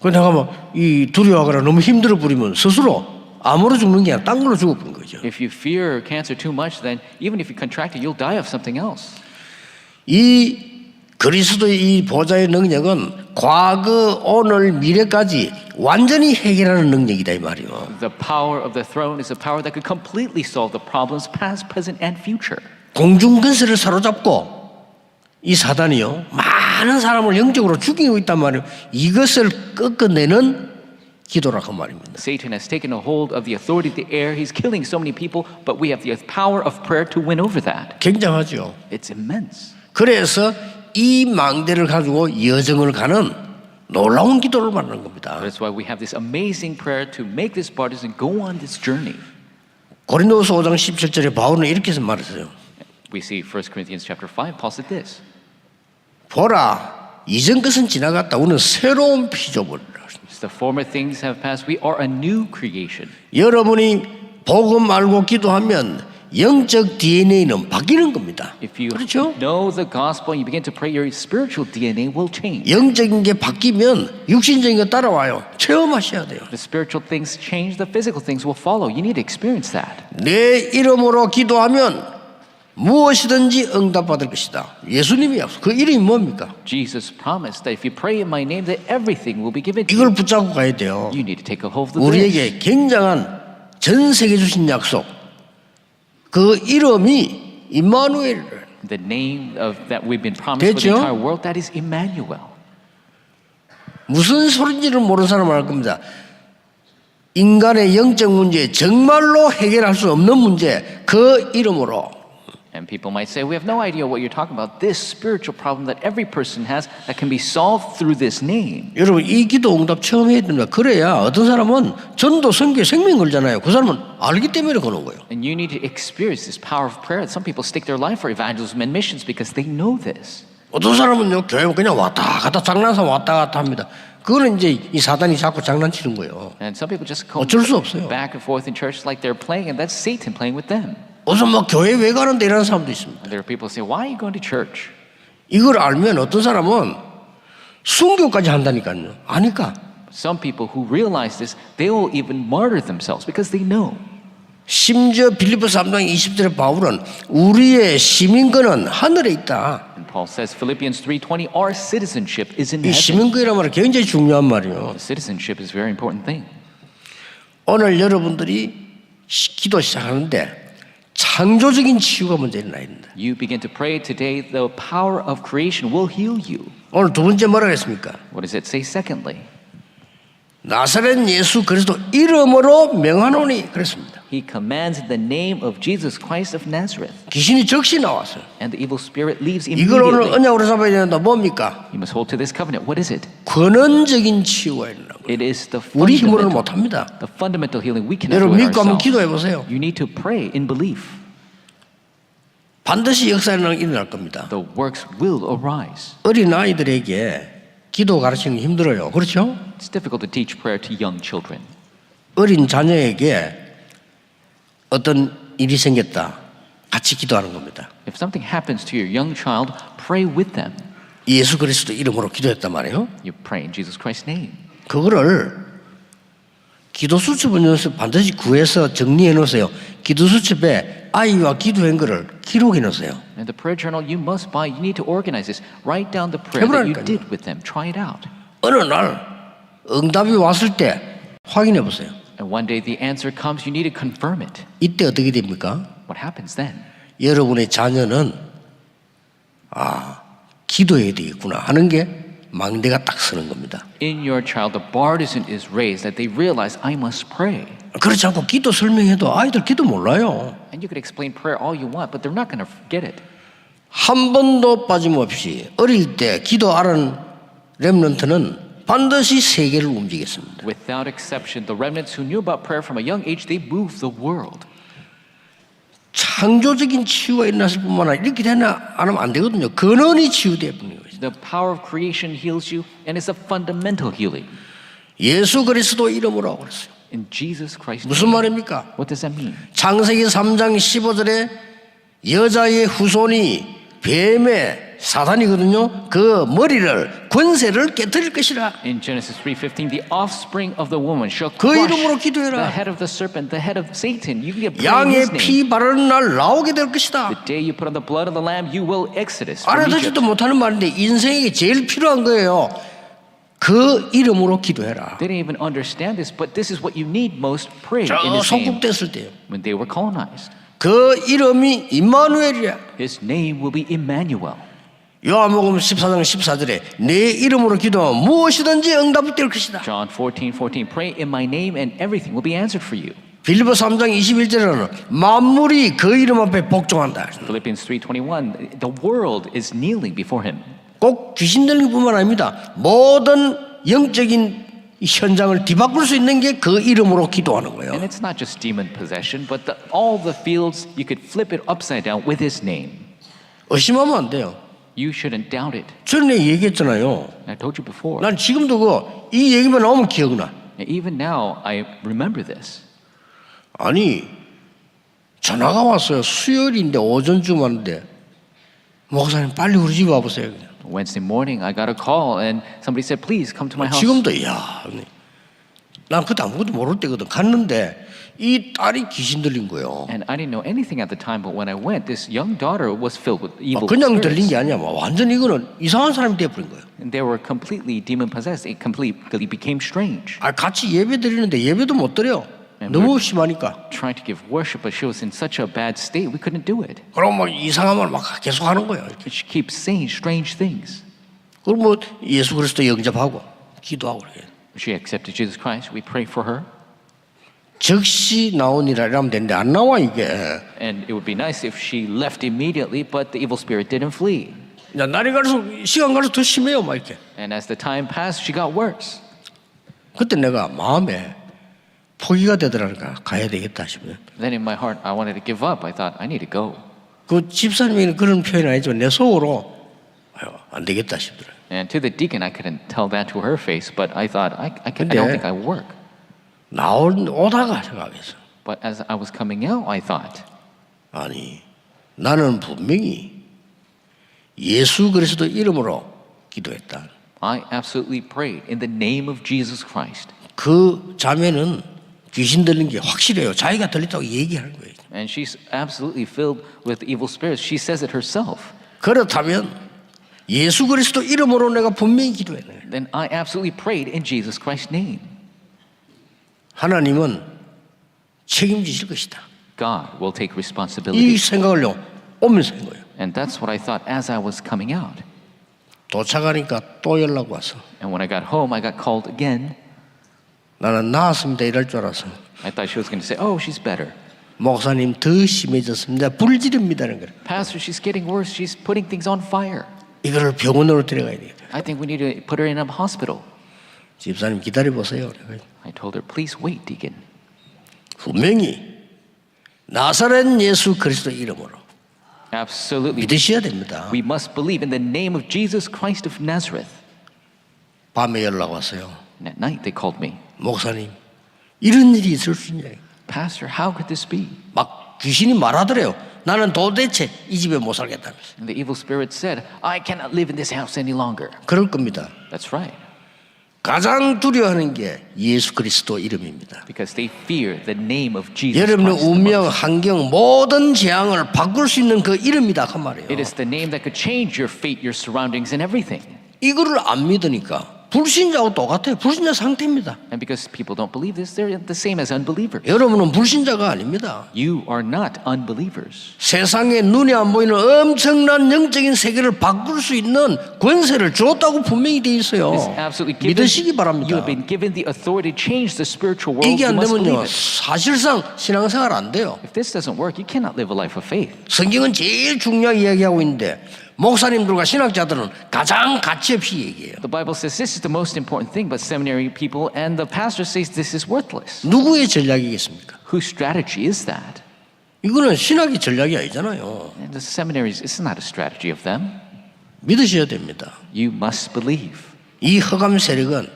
그 내가 막이 두려워하거나 너무 힘들어 부리면 스스로 암으로 죽는 게 아니라 딴 걸로 죽어버린 거죠. If you fear cancer too much, then even if you contract it, you'll die of something else. 이 그리스도의 이 보좌의 능력은 과거, 오늘, 미래까지 완전히 해결하는 능력이다 이 말이요. The power of the throne is a power that could completely solve the problems past, present, and future. 공중 근세를 사로잡고 이 사단이요 많은 사람을 영적으로 죽이고 있단 말이에요. 이것을 꺾어내는 기도라고 말입니다. Satan has taken a hold of the authority of the air. He's killing so many people, but we have the power of prayer to win over that. 굉장하죠. It's immense. 그래서 이 망대를 가지고 여정을 가는 놀라운 기도를 말하는 겁니다. That's why we have this amazing prayer to make this partisan go on this journey. 고린도후서 5장 17절에 바울은 이렇게 해서 말했어요. We see 1 Corinthians chapter 5, Paul said this. 보라, 이전 것은 지나갔다. 우리는 새로운 피조물이라. The former things have passed. We are a new creation. 여러분이 복음 알고 기도하면 영적 DNA는 바뀌는 겁니다. If you 그렇죠? know the gospel and you begin to pray, your spiritual DNA will change. 영적인 게 바뀌면 육신적인 거 따라와요. 체험하셔야 돼요. The spiritual things change, the physical things will follow. You need to experience that. 내 이름으로 기도하면 무엇이든지 응답받을 것이다. 예수님이 약속. 그 이름이 뭡니까? Jesus promised that if you pray in my name, that everything will be given to 이걸 you. 붙잡고 가야 돼요. You need to take a hold of this. 우리에게 굉장한 전 세계 주신 약속. 그 이름이 임마누엘. The name of that we've been promised for the 됐죠? entire world, that is Emmanuel. 무슨 소리인지를 모르는 사람은 알 겁니다. 인간의 영적 문제, 정말로 해결할 수 없는 문제, 그 이름으로. And people might say, we have no idea what you're talking about. This spiritual problem that every person has that can be solved through this name. 여러분 이 기도 응답 처음 해야 됩니다. 그래야 어떤 사람은 전도 선교에 생명 걸잖아요. 그 사람은 알기 때문에 거는 거예요. And you need to experience this power of prayer. Some people stick their life for evangelism and missions because they know this. 어떤 사람은요 교회 그냥 왔다 갔다 장난삼 왔다 갔다 합니다. 그거는 이제 이 사단이 자꾸 장난치는 거예요. And some people just go 어쩔 수 없어요. back and forth in church like they're playing, and that's Satan playing with them. 우선 뭐 교회 왜 가는데 이라는 사람도 있습니다. There are people who say, why are you going to church? 이걸 알면 어떤 사람은 순교까지 한다니까요. 아니까. Some people who realize this, they will even martyr themselves because they know. 심지어 빌립보서 3장 20절에 바울은 우리의 시민권은 하늘에 있다. And Paul says, Philippians 3:20, our citizenship is in 이 heaven. 시민권이란 말은 굉장히 중요한 말이에요. Citizenship is a very important thing. 오늘 여러분들이 기도 시작하는데 창조적인 치유가 먼저 일어나야 된다. You begin to pray today, the power of creation will heal you. 오늘 두 번째 뭐라고 했습니까? What does it say secondly? 나사렛 예수 그리스도 이름으로 명하노니 그랬습니다. He commands in the name of Jesus Christ of Nazareth. 귀신이 즉시 나왔어요. And the evil spirit leaves 이걸 오늘 immediately. 언약으로 잡아야 된다. 뭡니까? You must hold to this covenant. What is it? 근원적인 치유가 일어나고 It is the 우리 힘으로는 fundamental, 못합니다. the fundamental healing we cannot do 여러분 it 믿고 한번 ourselves. 기도해 보세요. You need to pray in belief. 반드시 역사는 일어날 겁니다. The works will arise. 어린 아이들에게 기도 가르치는 게 힘들어요. 그렇죠? It's difficult to teach prayer to young children. 어린 자녀에게 어떤 일이 생겼다. 같이 기도하는 겁니다. If something happens to your young child, pray with them. 예수 그리스도 이름으로 기도했단 말이에요. You pray in Jesus Christ's name. 그거를 기도 수첩은 반드시 구해서 정리해 놓으세요. 기도 수첩에 아이와 기도한 거를 기록해 놓으세요. And the prayer journal you must buy, you need to organize this. Write down the prayer that you 해보라니까요. did with them. Try it out. 어느 날 응답이 왔을 때 확인해 보세요. And one day the answer comes, you need to confirm it. 이때 어떻게 됩니까? What happens then? 여러분의 자녀는 기도해야 되겠구나 하는 게 망대가 딱 서는 겁니다. In your child, the bartizan is raised that they realize, I must pray. 그렇지 않고 기도 설명해도 아이들 기도 몰라요. And you could explain prayer all you want, but they're not going to get it. 한 번도 빠짐없이 어릴 때 기도 알은 렘넌트는 반드시 세계를 움직였습니다. Without exception, the remnants who knew about prayer from a young age, they moved the world. 창조적인 치유가 일어났을 뿐만 아니라 이렇게 되나 안 하면 안 되거든요. 근원이 치유되어 버리는 거죠. The power of creation heals you, and it's a fundamental healing. 예수 그리스도 이름으로 하고 그랬어요. In Jesus Christ's 무슨 name. 말입니까? What does that mean? 창세기 3장 15절에 여자의 후손이 뱀의 사단이거든요. 그 머리를 권세를 깨뜨릴 것이라. In Genesis 3:15, the offspring of the woman shall 그 crush 이름으로 기도해라. the head of the serpent, the head of Satan. You can pray in his 양의 name. 피 바르는 날 나오게 될 것이다. The day you put on the blood of the lamb, you will exodus from 알아듣지도 Egypt. 못하는 말인데 인생에 제일 필요한 거예요. 그 이름으로 기도해라. They didn't even understand this, but this is what you need most. Pray 저 in his name. 속국됐을 때요. When they were colonized, 그 이름이 임마누엘이야. his name will be Emmanuel. 요한복음 14장 14절에 내 이름으로 기도하면 무엇이든지 응답이 될 것이다. John 14:14, pray in my name and everything will be answered for you. 빌립보 3장 21절에는 만물이 그 이름 앞에 복종한다. Philippians 3:21, the world is kneeling before him. 꼭 귀신 들린 뿐만 아닙니다. 모든 영적인 현장을 뒤바꿀 수 있는 게 그 이름으로 기도하는 거예요. And it's not just demon possession, but all the fields, you could flip it upside down with his name. 의심하면 안 돼요. You shouldn't doubt it. 전에 얘기했잖아요. I told you before. 난 지금도 이 얘기만 나오면 기억나. Even now, I remember this. 아니 전화가 왔어요. 수요일인데 오전쯤 왔는데 목사님 빨리 우리 집 와보세요. 그냥. Wednesday morning, I got a call and somebody said, please come to my house. 지금도 난 그때 아무것도 모를 때거든. 갔는데 이 딸이 귀신 들린 거예요. And I didn't know anything at the time, but when I went, this young daughter was filled with evil 그냥 들린 spirits. 게 아니야. 완전 이거는 이상한 사람이 돼버린 거예요. And they were completely demon possessed. It completely became strange. 같이 예배 드리는데 예배도 못 드려. 너무 심하니까. Trying to give worship, but she was in such a bad state, we couldn't do it. 그럼 막 이상한 말 막 계속 하는 거예요. She keeps saying strange things. 그럼 뭐 예수 그리스도 영접하고 기도하고 그래요. She accepted Jesus Christ. We pray for her. 즉시 나오니라 이러면 되는데 안 나와 이게. And it would be nice if she left immediately, but the evil spirit didn't flee. 날이 갈수록 시간 갈수록 더 심해요, 막 이렇게. And as the time passed, she got worse. 그때 내가 마음에 포기가 되더라니까 가야 되겠다 싶어요. Then in my heart, I wanted to give up. I thought, I need to go. 그 집사님이 그런 표현 아니지만 내 속으로 안 되겠다 싶더라고요. And to the deacon, I couldn't tell that to her face, but I thought, I don't think I work. 오다가 생각해서 But as I was coming out, I thought, 아니 나는 분명히 예수 그리스도 이름으로 기도했다. I absolutely prayed in the name of Jesus Christ. 그 자매는 귀신 들린 게 확실해요. 자기가 들렸다고 얘기하는 거예요. And she's absolutely filled with evil spirits. She says it herself. 그렇다면 예수 그리스도 이름으로 내가 분명히 기도했네. Then I absolutely prayed in Jesus Christ's name. 하나님은 책임지실 것이다. God will take 이 responsibility. 생각을요 오면서 한 거예요. And that's what I thought as I was coming out. 도착하니까 또 연락 와서 And when I got home, I got called again. 나는 나았습니다 이럴 줄 알았어. I thought she was going to say, oh, she's better. 목사님 더 심해졌습니다. 불지릅니다는 거예요. Pastor, she's getting worse. She's putting things on fire. 이거를 병원으로 데려가야 되겠다. I think we need to put her in a hospital. 집사님 기다려보세요. I told her, please wait, deacon. 분명히 나사렛 예수 그리스도 이름으로 Absolutely. 믿으셔야 됩니다. We must believe in the name of Jesus Christ of Nazareth. 밤에 연락 왔어요. And at night they called me. 목사님, 이런 일이 있을 수 있냐? Pastor, how could this be? 막 귀신이 말하더래요. 나는 도대체 이 집에 못 살겠다면서. And the evil spirit said, I cannot live in this house any longer. 그럴 겁니다. That's right. 가장 두려워하는 게 예수 그리스도 이름입니다. Because they fear the name of Jesus 여러분의 Christ. the 운명, most. 환경, 모든 재앙을 바꿀 수 있는 그 이름이다 그 말이에요. It is the name that could change your fate, your surroundings, and everything. 이거를 안 믿으니까 불신자하고 똑같아요. 불신자 상태입니다. And because people don't believe this, they're the same as unbelievers. 여러분은 불신자가 아닙니다. You are not unbelievers. 세상에 눈에 안 보이는 엄청난 영적인 세계를 바꿀 수 있는 권세를 줬다고 분명히 돼 있어요. It is absolutely given. 믿으시기 You 바랍니다. have been given the authority to change the spiritual world. 이게 You 안 must believe 되면요 it. 사실상 신앙생활 안 돼요. If this doesn't work, you cannot live a life of faith. 성경은 제일 중요하게 이야기하고 있는데 목사님들과 신학자들은 가장 가치 없이 얘기해요. The Bible says this is the most important thing, but seminary people and the pastor says this is worthless. 누구의 전략이겠습니까? Whose strategy is that? 이거는 신학의 전략이 아니잖아요. And the seminaries, it's not a strategy of them. 믿으셔야 됩니다. You must believe. 이 흑암 세력은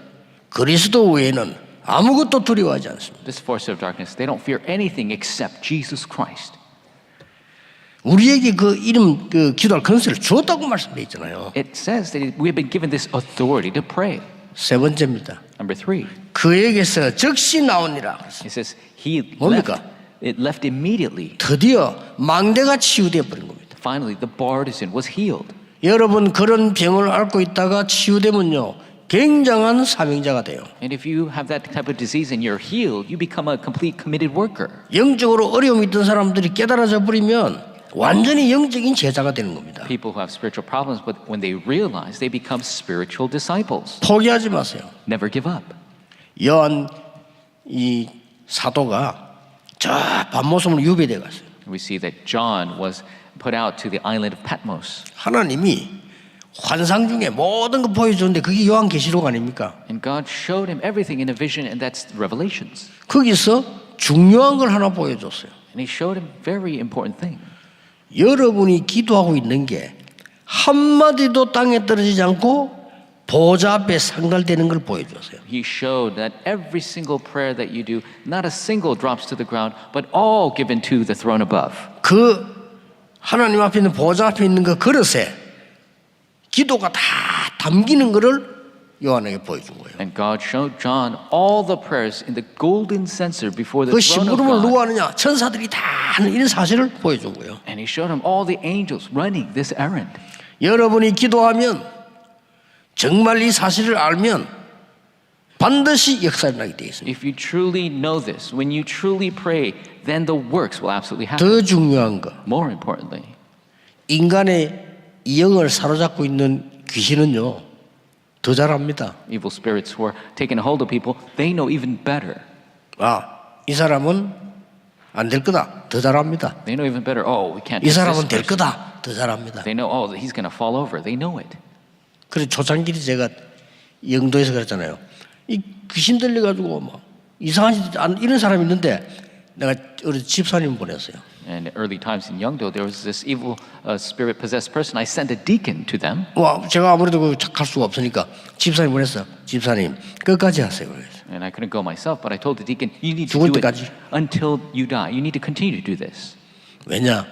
그리스도 외에는 아무것도 두려워하지 않습니다. This force of darkness, they don't fear anything except Jesus Christ. 우리에게 그 이름 그 기도할 권세를 주었다고 말씀되어 있잖아요. It says that we have been given this authority to pray. 세 번째입니다. Number 3, 그에게서 즉시 나오니라. it says he 뭡니까? left immediately. 드디어 망대가 치유되어 버린 겁니다. Finally, the bartisan was healed. 여러분 그런 병을 앓고 있다가 치유되면요 굉장한 사명자가 돼요. And if you have that type of disease and you're healed, you become a complete committed worker. 영적으로 어려움이 있던 사람들이 깨달아져 버리면 완전히 영적인 제자가 되는 겁니다. People who have spiritual problems, but when they realize, they become spiritual disciples. 포기하지 마세요. Never give up. 요한 이 사도가 저 밤모섬으로 유배돼 갔어요. We see that John was put out to the island of Patmos. 하나님이 환상 중에 모든 거 보여주는데 그게 요한계시록 아닙니까? And God showed him everything in a vision, and that's Revelations. 거기서 중요한 걸 하나 보여줬어요. And he showed him very important thing. 여러분이 기도하고 있는 게 한마디도 땅에 떨어지지 않고 보좌 앞에 상달되는 걸 보여줬어요. He showed that every single prayer that you do, not a single drops to the ground, but all given to the throne above. 그 하나님 앞에 있는 보좌 앞에 있는 그 그릇에 기도가 다 담기는 것을 요한에게 보여준 거예요. And God showed John all the prayers in the golden censer before the 그 throne of 심부름을 누가 God. 하느냐? 천사들이 다 하는 이런 사실을 보여준 거예요. And he showed him all the angels running this errand. 여러분이 기도하면 정말 이 사실을 알면 반드시 역사가 나게 되어 있습니다. If you truly know this, when you truly pray, then the works will absolutely happen. 더 중요한 거, More importantly, 인간의 영을 사로잡고 있는 귀신은요 더 잘합니다. evil spirits who are taking a hold of people, they know even better. 이 사람은 안 될 거다. 더 잘합니다. They know even better. Oh, we can't. 이 trust this 사람은 될 person. 거다. 더 잘합니다. They know. Oh, he's going to fall over. They know it. 그래서 초창기에 제가 영도에서 그랬잖아요. 이 귀신 들려가지고 막 이상한 짓 이런 사람이 있는데 내가 우리 집사님 보냈어요. And early times in Yeongdo, there was this evil spirit-possessed person. I sent a deacon to them. 제가 아무래도 그 착할 수가 없으니까 집사님 보냈어요. 집사님 끝까지 하세요. 그래서. And I couldn't go myself, but I told the deacon, you need to 죽을 do it 때까지. until you die. You need to continue to do this. 왜냐?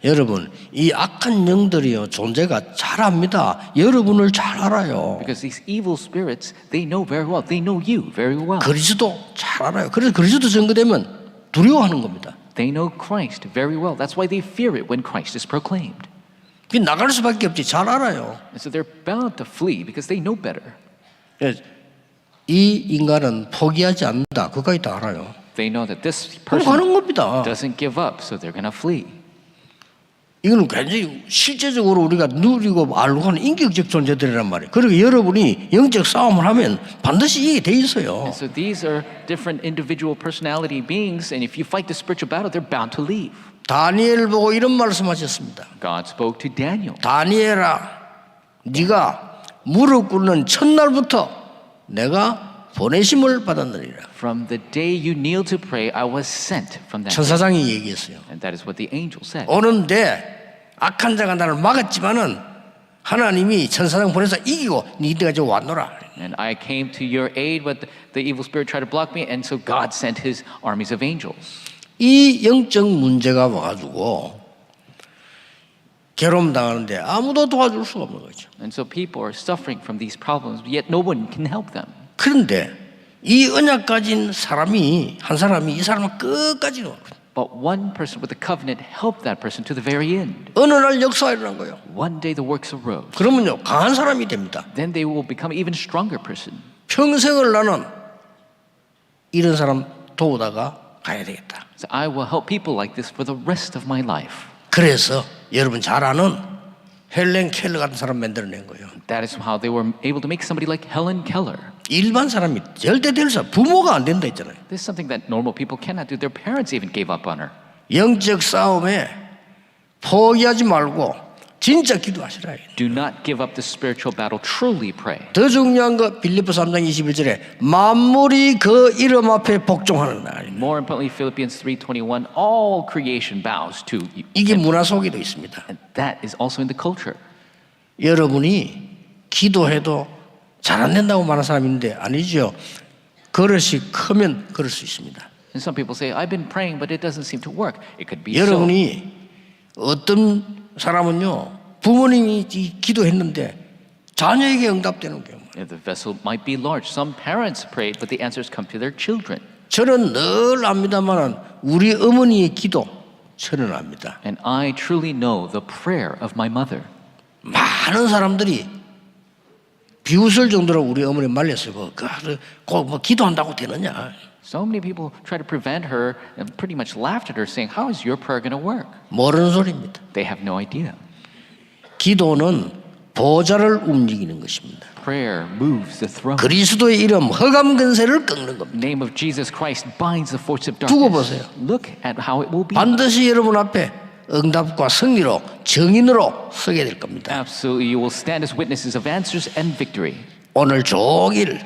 여러분 이 악한 영들이요 존재가 잘 압니다. 여러분을 잘 알아요. Because these evil spirits, they know very well. They know you very well. 그리스도 잘 알아요. 그래서 그리스도 증거되면 두려워하는 겁니다. They know Christ very well. That's why they fear it when Christ is proclaimed. 그 나갈 수밖에 없지. 잘 알아요. And so they're bound to flee because they know better. 이 인간은 포기하지 않는다. 그까지 다 알아요. They know that this 그럼 person 가는 겁니다. doesn't give up, so they're going to flee. 이거는 굉장히 실제적으로 우리가 누리고 알고 하는 인격적 존재들이란 말이에요. 그리고 여러분이 영적 싸움을 하면 반드시 이게 돼 있어요. And so these are different individual personality beings, and if you fight the spiritual battle, they're bound to leave. 다니엘 보고 이런 말씀하셨습니다. God spoke to Daniel. 다니엘아, 네가 무릎 꿇는 첫날부터 내가 보내심을 받았느니라. From the day you kneel to pray, I was sent from that day. 천사장이 얘기했어요. And that is what the angel said. 오는데 악한 자가 나를 막았지만은 하나님이 천사장 보내서 이기고 니네가 저 왔노라. And I came to your aid, but the evil spirit tried to block me, and so God sent his armies of angels. 이 영적 문제가 와가지고 괴로움 당하는데 아무도 도와줄 수가 없는 거죠. And so people are suffering from these problems, yet no one can help them. 그런데 이 언약 가진 사람이 한 사람이 이 사람을 끝까지 But one person with the covenant helped that person to the very end. 어느 날 역사가 일어난 거예요. One day the works arose. 그러면요 강한 사람이 됩니다. Then they will become an even stronger person. 평생을 나는 이런 사람 도우다가 가야 되겠다. So I will help people like this for the rest of my life. 그래서 여러분 잘 아는 헬렌 켈러 같은 사람 만들어낸 거예요. That is how they were able to make somebody like Helen Keller. 일반 사람이 절대 될 수 없어. 부모가 안 된다 했잖아요. This is something that normal people cannot do. Their parents even gave up on her. 영적 싸움에 포기하지 말고 진짜 기도하시라. Do not give up the spiritual battle. Truly pray. 더 중요한 거 빌립보 3장 21절에 만물이 그 이름 앞에 복종하는 날. More importantly, Philippians 3:21, all creation bows to you. 이게 문화 속에도 있습니다. And that is also in the culture. 여러분이 기도해도 잘 안 된다고 말하는 사람이 있는데 아니죠. 그릇이 크면 그럴 수 있습니다. And some people say, I've been praying, but it doesn't seem to work. It could be so. 여러분이 어떤 사람은요 부모님이 기도했는데 자녀에게 응답되는 경우. The vessel might be large. Some parents prayed, but the answers come to their children. 저는 늘 압니다만은 우리 어머니의 기도 저는 압니다. And I truly know the prayer of my mother. 많은 사람들이 비웃을 정도로 우리 어머니 말렸어요. 뭐 기도한다고 되느냐? So many people try to prevent her and pretty much laughed at her, saying, "How is your prayer going to work?" 모르는 소리입니다. They have no idea. 기도는 보좌를 움직이는 것입니다. Prayer moves the throne. 그리스도의 이름 허감 근세를 꺾는 겁니다. The name of Jesus Christ binds the force of 두고 darkness. 보세요. Look at how it will be. 반드시 여러분 앞에 응답과 승리로 정인으로 서게 될 겁니다. Absolutely, you will stand as witnesses of answers and victory. 오늘 종일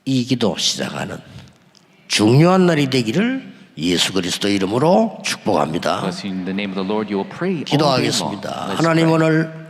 이 기도 시작하는 중요한 날이 되기를 예수 그리스도 이름으로 축복합니다. In the name of the Lord, you will pray all day long. 기도하겠습니다. Let's 하나님 pray. 오늘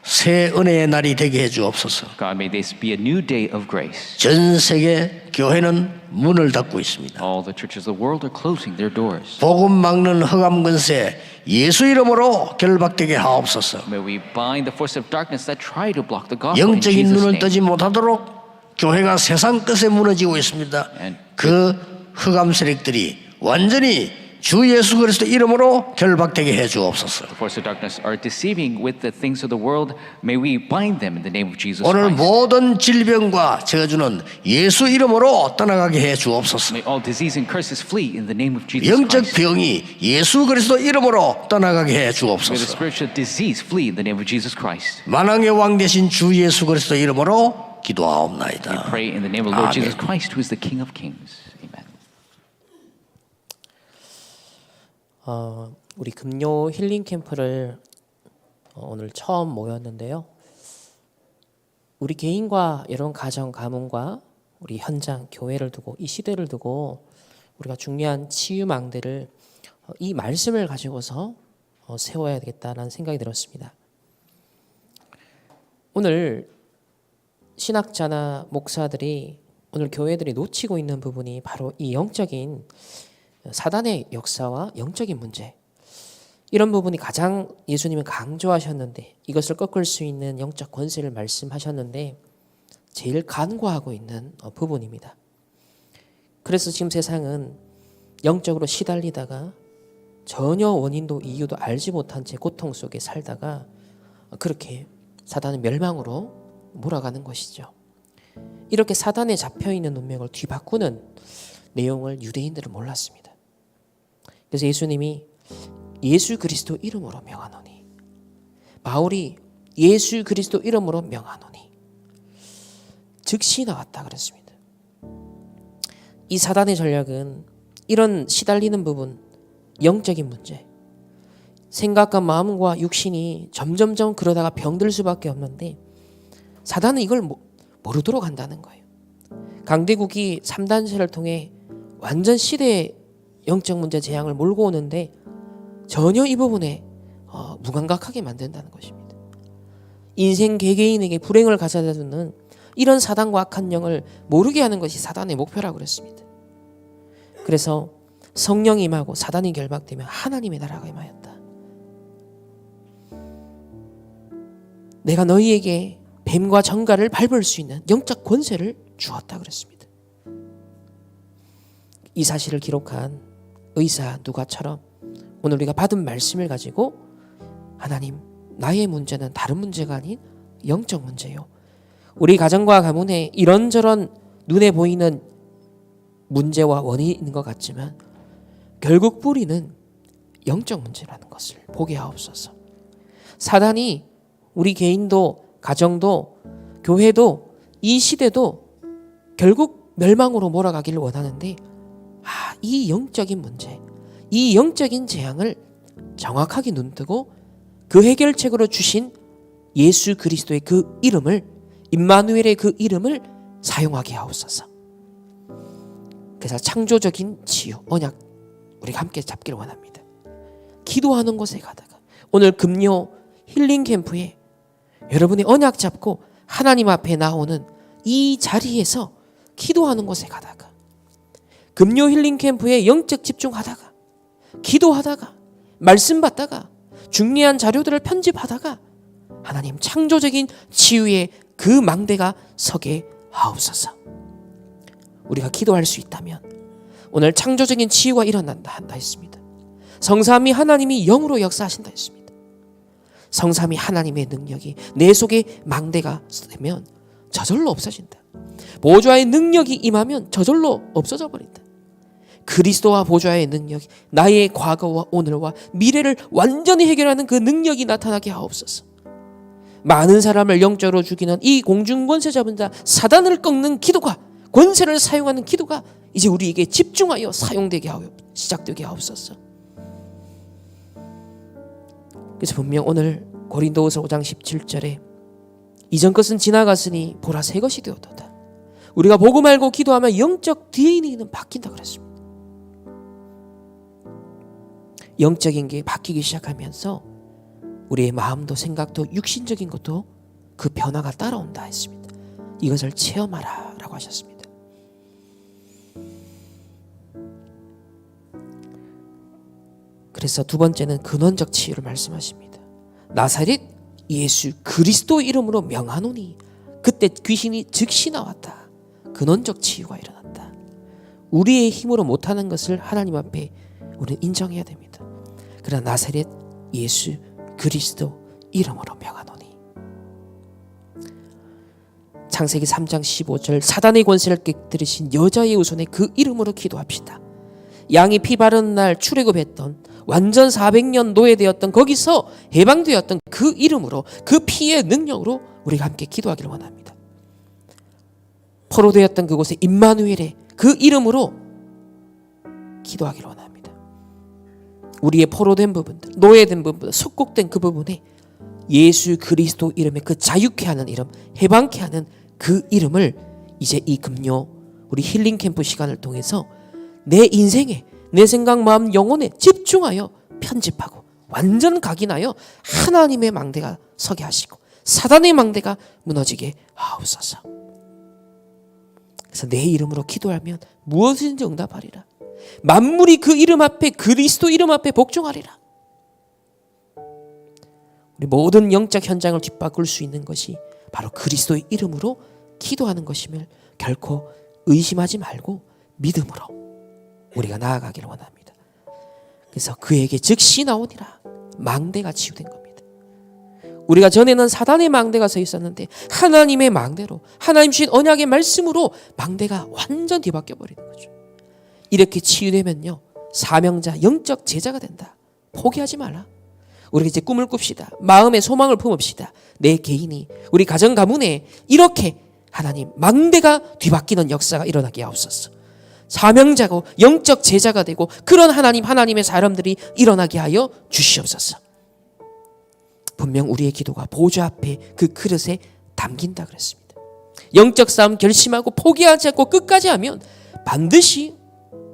새 은혜의 날이 되게 해주옵소서. God, may this be a new day of grace. 전 세계 교회는 문을 닫고 있습니다. All the churches of the world are closing their doors. 복음 막는 흑암 근세 예수 이름으로 결박되게 하옵소서. May we bind the force of darkness that try to block the gospel in 영적인 Jesus' 눈을 name. 뜨지 못하도록 교회가 세상 끝에 무너지고 있습니다. And 그 흑암 세력들이 완전히 주 예수 그리스도 이름으로 결박되게 해 주옵소서. The force of darkness are deceiving with the things of the world. May we bind them in the name of Jesus 오늘 Christ. 모든 질병과 저주는 예수 이름으로 떠나가게 해 주옵소서. May all disease and curses flee in the name of Jesus 영적 Christ. 병이 예수 그리스도 이름으로 떠나가게 해 May the 주옵소서. spiritual disease flee in the name of Jesus Christ. 만왕의 왕 되신 주 예수 그리스도 이름으로 We 기도하옵나이다. pray in the name of the Lord 아멘. Jesus Christ, who is the King of Kings. Amen. 우리 금요 힐링 캠프를 오늘 처음 모였는데요. 우리 개인과 여러분 가정 가문과 우리 현장 교회를 두고 이 시대를 두고 우리가 중요한 치유 망대를 이 말씀을 가지고서 세워야 되겠다라는 생각이 들었습니다. 오늘 신학자나 목사들이 오늘 교회들이 놓치고 있는 부분이 바로 이 영적인 사단의 역사와 영적인 문제, 이런 부분이 가장 예수님은 강조하셨는데, 이것을 꺾을 수 있는 영적 권세를 말씀하셨는데 제일 간과하고 있는 부분입니다. 그래서 지금 세상은 영적으로 시달리다가 전혀 원인도 이유도 알지 못한 채 고통 속에 살다가 그렇게 사단의 멸망으로 몰아가는 것이죠. 이렇게 사단에 잡혀있는 운명을 뒤바꾸는 내용을 유대인들은 몰랐습니다. 그래서 예수님이 예수 그리스도 이름으로 명하노니, 바울이 예수 그리스도 이름으로 명하노니 즉시 나왔다 그랬습니다. 이 사단의 전략은 이런 시달리는 부분, 영적인 문제, 생각과 마음과 육신이 점점점 그러다가 병들 수밖에 없는데 사단은 이걸 모르도록 한다는 거예요. 강대국이 3단체를 통해 완전 시대의 영적 문제 재앙을 몰고 오는데 전혀 이 부분에 무감각하게 만든다는 것입니다. 인생 개개인에게 불행을 가져다 주는 이런 사단과 악한 영을 모르게 하는 것이 사단의 목표라고 그랬습니다. 그래서 성령이 임하고 사단이 결박되면 하나님의 나라가 임하였다. 내가 너희에게 뱀과 정갈을 밟을 수 있는 영적 권세를 주었다 그랬습니다. 이 사실을 기록한 의사 누가처럼 오늘 우리가 받은 말씀을 가지고 하나님, 나의 문제는 다른 문제가 아닌 영적 문제요. 우리 가정과 가문에 이런저런 눈에 보이는 문제와 원인이 있는 것 같지만 결국 뿌리는 영적 문제라는 것을 보게 하옵소서. 사단이 우리 개인도 가정도 교회도 이 시대도 결국 멸망으로 몰아가기를 원하는데 이 영적인 문제, 이 영적인 재앙을 정확하게 눈뜨고 그 해결책으로 주신 예수 그리스도의 그 이름을, 임마누엘의 그 이름을 사용하게 하옵소서. 그래서 창조적인 치유, 언약 우리가 함께 잡기를 원합니다. 기도하는 곳에 가다가 오늘 금요 힐링 캠프에 여러분이 언약 잡고 하나님 앞에 나오는 이 자리에서 기도하는 곳에 가다가 금요 힐링 캠프에 영적 집중하다가 기도하다가 말씀 받다가 중요한 자료들을 편집하다가 하나님 창조적인 치유의 그 망대가 서게 하옵소서. 우리가 기도할 수 있다면 오늘 창조적인 치유가 일어난다 한다 했습니다. 성삼위 하나님이 영으로 역사하신다 했습니다. 성삼위 하나님의 능력이 내 속에 망대가 되면 저절로 없어진다. 보좌의 능력이 임하면 저절로 없어져 버린다. 그리스도와 보좌의 능력이 나의 과거와 오늘과 미래를 완전히 해결하는 그 능력이 나타나게 하옵소서. 많은 사람을 영적으로 죽이는 이 공중권세 잡은 자 사단을 꺾는 기도가, 권세를 사용하는 기도가 이제 우리에게 집중하여 사용되게 하여 시작되게 하옵소서. 그래서 분명 오늘 고린도후서 5장 17절에 이전 것은 지나갔으니 보라 새 것이 되었도다. 우리가 보고 말고 기도하면 영적 DNA는 바뀐다 그랬습니다. 영적인 게 바뀌기 시작하면서 우리의 마음도 생각도 육신적인 것도 그 변화가 따라온다 했습니다. 이것을 체험하라 라고 하셨습니다. 그래서 두 번째는 근원적 치유를 말씀하십니다. 나사렛 예수 그리스도 이름으로 명하노니 그때 귀신이 즉시 나왔다. 근원적 치유가 일어났다. 우리의 힘으로 못하는 것을 하나님 앞에 우리는 인정해야 됩니다. 그러나 나사렛 예수 그리스도 이름으로 명하노니. 창세기 3장 15절 사단의 권세를 깨뜨리신 여자의 후손의 그 이름으로 기도합시다. 양이 피 바르는 날 출애굽했던 완전 400년 노예되었던 거기서 해방되었던 그 이름으로 그 피의 능력으로 우리가 함께 기도하기를 원합니다. 포로되었던 그곳에 임마누엘의 그 이름으로 기도하기를 원합니다. 우리의 포로된 부분들, 노예된 부분들, 속국된 그 부분에 예수 그리스도 이름의 그 자유케 하는 이름, 해방케 하는 그 이름을 이제 이 금요 우리 힐링 캠프 시간을 통해서 내 인생에, 내 생각, 마음, 영혼에 집중하여 편집하고 완전 각인하여 하나님의 망대가 서게 하시고 사단의 망대가 무너지게 하옵소서. 그래서 내 이름으로 기도하면 무엇이든지 응답하리라. 만물이 그 이름 앞에, 그리스도 이름 앞에 복종하리라. 우리 모든 영적 현장을 뒤바꿀 수 있는 것이 바로 그리스도의 이름으로 기도하는 것임을 결코 의심하지 말고 믿음으로 우리가 나아가기를 원합니다. 그래서 그에게 즉시 나오니라. 망대가 치유된 겁니다. 우리가 전에는 사단의 망대가 서 있었는데 하나님의 망대로, 하나님 주신 언약의 말씀으로 망대가 완전 뒤바뀌어 버리는 거죠. 이렇게 치유되면요, 사명자, 영적 제자가 된다. 포기하지 말라. 우리가 이제 꿈을 꿉시다. 마음의 소망을 품읍시다. 내 개인이, 우리 가정 가문에 이렇게 하나님 망대가 뒤바뀌는 역사가 일어나게 하옵소서. 사명자고 영적 제자가 되고 그런 하나님의 사람들이 일어나게 하여 주시옵소서. 분명 우리의 기도가 보좌 앞에 그 그릇에 담긴다 그랬습니다. 영적 싸움 결심하고 포기하지 않고 끝까지 하면 반드시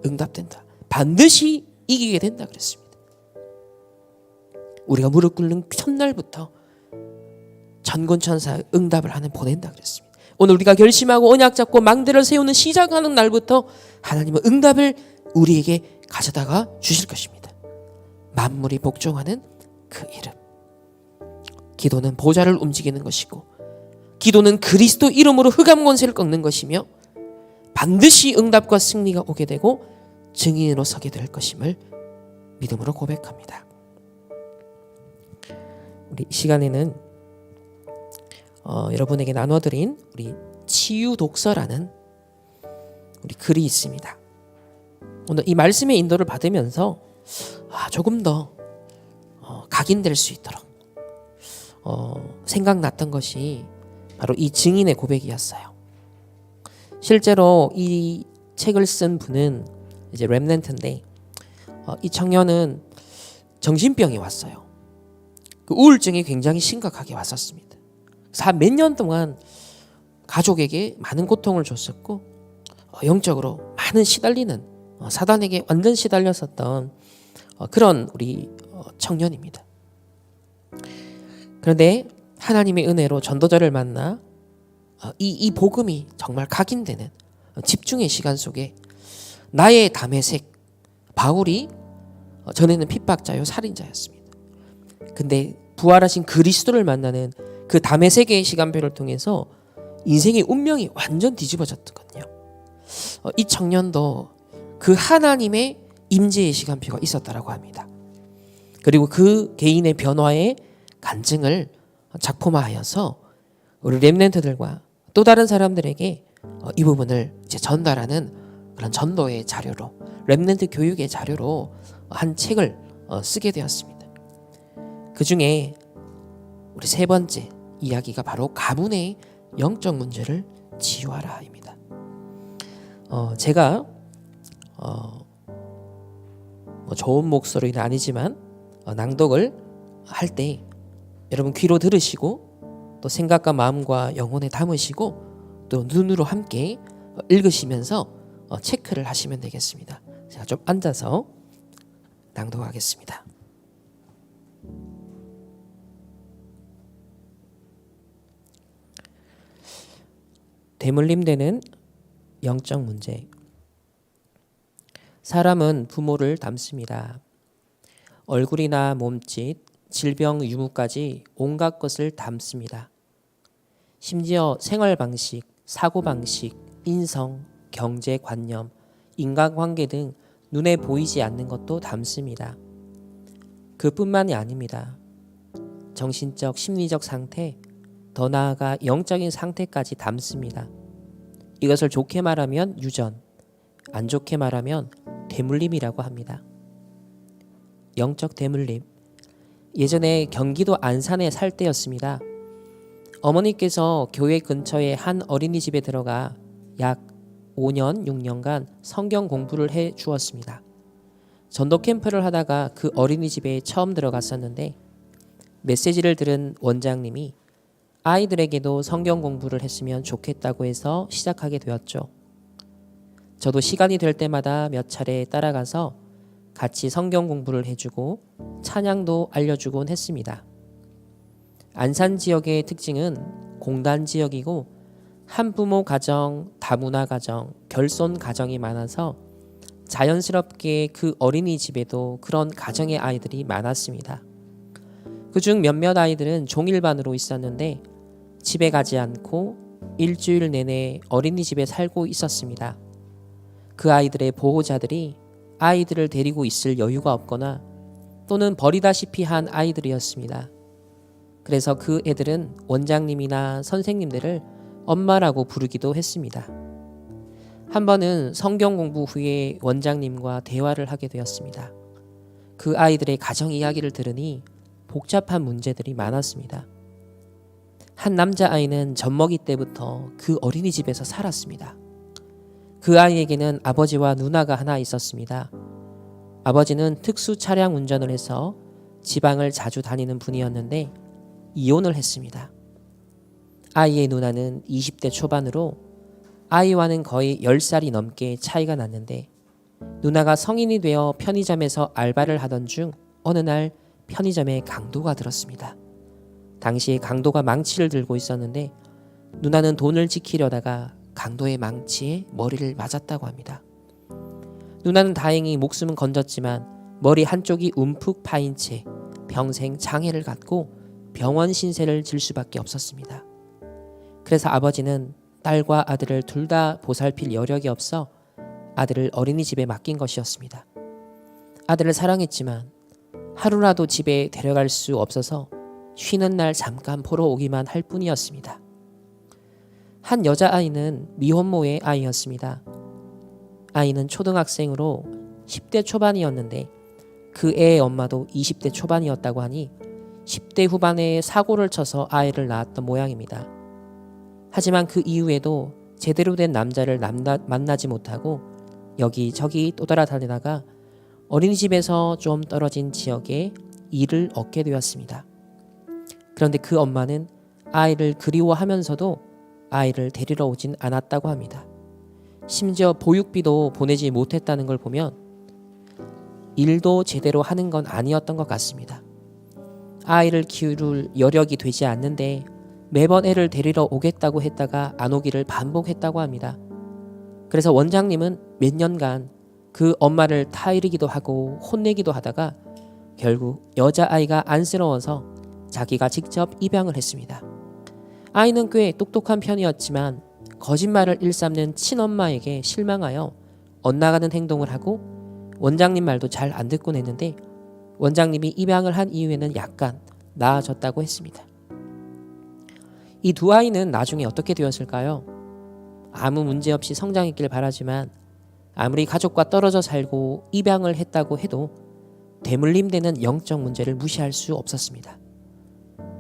응답된다. 반드시 이기게 된다 그랬습니다. 우리가 무릎 꿇는 첫날부터 전곤천사 응답을 하는 보낸다 그랬습니다. 오늘 우리가 결심하고 언약 잡고 망대를 세우는 시작하는 날부터 하나님은 응답을 우리에게 가져다가 주실 것입니다. 만물이 복종하는 그 이름. 기도는 보좌를 움직이는 것이고, 기도는 그리스도 이름으로 흑암 권세를 꺾는 것이며, 반드시 응답과 승리가 오게 되고 증인으로 서게 될 것임을 믿음으로 고백합니다. 우리 이 시간에는 여러분에게 나눠드린 우리 치유 독서라는 우리 글이 있습니다. 오늘 이 말씀의 인도를 받으면서 조금 더 각인될 수 있도록 생각났던 것이 바로 이 증인의 고백이었어요. 실제로 이 책을 쓴 분은 이제 렘넌트인데, 이 청년은 정신병이 왔어요. 그 우울증이 굉장히 심각하게 왔었습니다. 그래서 몇 년 동안 가족에게 많은 고통을 줬었고, 영적으로 많은 시달리는, 사단에게 완전 시달렸었던 그런 우리 청년입니다. 그런데 하나님의 은혜로 전도자를 만나 이 복음이 정말 각인되는 집중의 시간 속에 나의 다메섹 바울이 전에는 핍박자요 살인자였습니다. 근데 부활하신 그리스도를 만나는 그 다메섹의 시간표를 통해서 인생의 운명이 완전 뒤집어졌거든요. 이 청년도 그 하나님의 임재의 시간표가 있었다라고 합니다. 그리고 그 개인의 변화의 간증을 작품화하여서 우리 렘넌트들과 또 다른 사람들에게 이 부분을 이제 전달하는 그런 전도의 자료로, 렘넌트 교육의 자료로 한 책을 쓰게 되었습니다. 그 중에 우리 세 번째 이야기가 바로 가문의 영적 문제를 치유하라입니다. 제가 뭐 좋은 목소리는 아니지만 낭독을 할 때 여러분 귀로 들으시고 또 생각과 마음과 영혼에 담으시고 또 눈으로 함께 읽으시면서 체크를 하시면 되겠습니다. 제가 좀 앉아서 낭독하겠습니다. 대물림되는 영적 문제. 사람은 부모를 닮습니다. 얼굴이나 몸짓, 질병 유무까지 온갖 것을 닮습니다. 심지어 생활 방식, 사고 방식, 인성, 경제관념, 인간관계 등 눈에 보이지 않는 것도 닮습니다. 그뿐만이 아닙니다. 정신적, 심리적 상태, 더 나아가 영적인 상태까지 닮습니다. 이것을 좋게 말하면 유전, 안 좋게 말하면 대물림이라고 합니다. 영적 대물림. 예전에 경기도 안산에 살 때였습니다. 어머니께서 교회 근처의 한 어린이집에 들어가 약 5년, 6년간 성경 공부를 해 주었습니다. 전도 캠프를 하다가 그 어린이집에 처음 들어갔었는데 메시지를 들은 원장님이 아이들에게도 성경 공부를 했으면 좋겠다고 해서 시작하게 되었죠. 저도 시간이 될 때마다 몇 차례 따라가서 같이 성경 공부를 해주고 찬양도 알려주곤 했습니다. 안산 지역의 특징은 공단 지역이고 한부모 가정, 다문화 가정, 결손 가정이 많아서 자연스럽게 그 어린이집에도 그런 가정의 아이들이 많았습니다. 그중 몇몇 아이들은 종일반으로 있었는데 집에 가지 않고 일주일 내내 어린이집에 살고 있었습니다. 그 아이들의 보호자들이 아이들을 데리고 있을 여유가 없거나 또는 버리다시피 한 아이들이었습니다. 그래서 그 애들은 원장님이나 선생님들을 엄마라고 부르기도 했습니다. 한 번은 성경 공부 후에 원장님과 대화를 하게 되었습니다. 그 아이들의 가정 이야기를 들으니 복잡한 문제들이 많았습니다. 한 남자아이는 젖먹이 때부터 그 어린이집에서 살았습니다. 그 아이에게는 아버지와 누나가 하나 있었습니다. 아버지는 특수 차량 운전을 해서 지방을 자주 다니는 분이었는데 이혼을 했습니다. 아이의 누나는 20대 초반으로 아이와는 거의 10살이 넘게 차이가 났는데 누나가 성인이 되어 편의점에서 알바를 하던 중 어느 날 편의점에 강도가 들었습니다. 당시에 강도가 망치를 들고 있었는데 누나는 돈을 지키려다가 강도의 망치에 머리를 맞았다고 합니다. 누나는 다행히 목숨은 건졌지만 머리 한쪽이 움푹 파인 채 평생 장애를 갖고 병원 신세를 질 수밖에 없었습니다. 그래서 아버지는 딸과 아들을 둘 다 보살필 여력이 없어 아들을 어린이집에 맡긴 것이었습니다. 아들을 사랑했지만 하루라도 집에 데려갈 수 없어서 쉬는 날 잠깐 보러 오기만 할 뿐이었습니다. 한 여자아이는 미혼모의 아이였습니다. 아이는 초등학생으로 10대 초반이었는데 그 애의 엄마도 20대 초반이었다고 하니 10대 후반에 사고를 쳐서 아이를 낳았던 모양입니다. 하지만 그 이후에도 제대로 된 남자를 만나지 못하고 여기저기 떠돌아다니다가 어린이집에서 좀 떨어진 지역에 일을 얻게 되었습니다. 그런데 그 엄마는 아이를 그리워하면서도 아이를 데리러 오진 않았다고 합니다. 심지어 보육비도 보내지 못했다는 걸 보면 일도 제대로 하는 건 아니었던 것 같습니다. 아이를 키울 여력이 되지 않는데 매번 애를 데리러 오겠다고 했다가 안 오기를 반복했다고 합니다. 그래서 원장님은 몇 년간 그 엄마를 타이르기도 하고 혼내기도 하다가 결국 여자아이가 안쓰러워서 자기가 직접 입양을 했습니다. 아이는 꽤 똑똑한 편이었지만 거짓말을 일삼는 친엄마에게 실망하여 엇나가는 행동을 하고 원장님 말도 잘 안 듣곤 했는데 원장님이 입양을 한 이후에는 약간 나아졌다고 했습니다. 이 두 아이는 나중에 어떻게 되었을까요? 아무 문제 없이 성장했길 바라지만 아무리 가족과 떨어져 살고 입양을 했다고 해도 대물림되는 영적 문제를 무시할 수 없었습니다.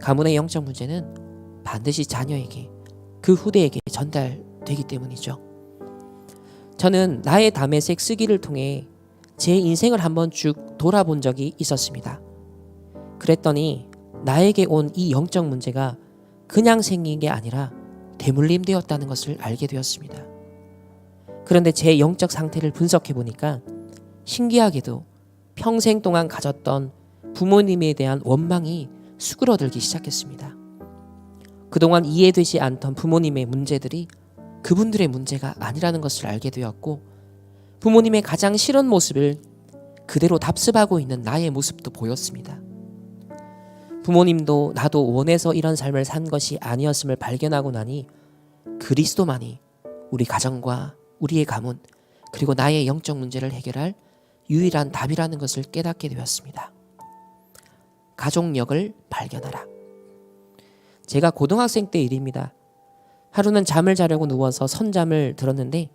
가문의 영적 문제는 반드시 자녀에게, 그 후대에게 전달되기 때문이죠. 저는 나의 담에색 쓰기를 통해 제 인생을 한번 쭉 돌아본 적이 있었습니다. 그랬더니 나에게 온 이 영적 문제가 그냥 생긴 게 아니라 대물림되었다는 것을 알게 되었습니다. 그런데 제 영적 상태를 분석해 보니까 신기하게도 평생 동안 가졌던 부모님에 대한 원망이 수그러들기 시작했습니다. 그동안 이해되지 않던 부모님의 문제들이 그분들의 문제가 아니라는 것을 알게 되었고 부모님의 가장 싫은 모습을 그대로 답습하고 있는 나의 모습도 보였습니다. 부모님도 나도 원해서 이런 삶을 산 것이 아니었음을 발견하고 나니 그리스도만이 우리 가정과 우리의 가문 그리고 나의 영적 문제를 해결할 유일한 답이라는 것을 깨닫게 되었습니다. 가족력을 발견하라. 제가 고등학생 때 일입니다. 하루는 잠을 자려고 누워서 선잠을 들었는데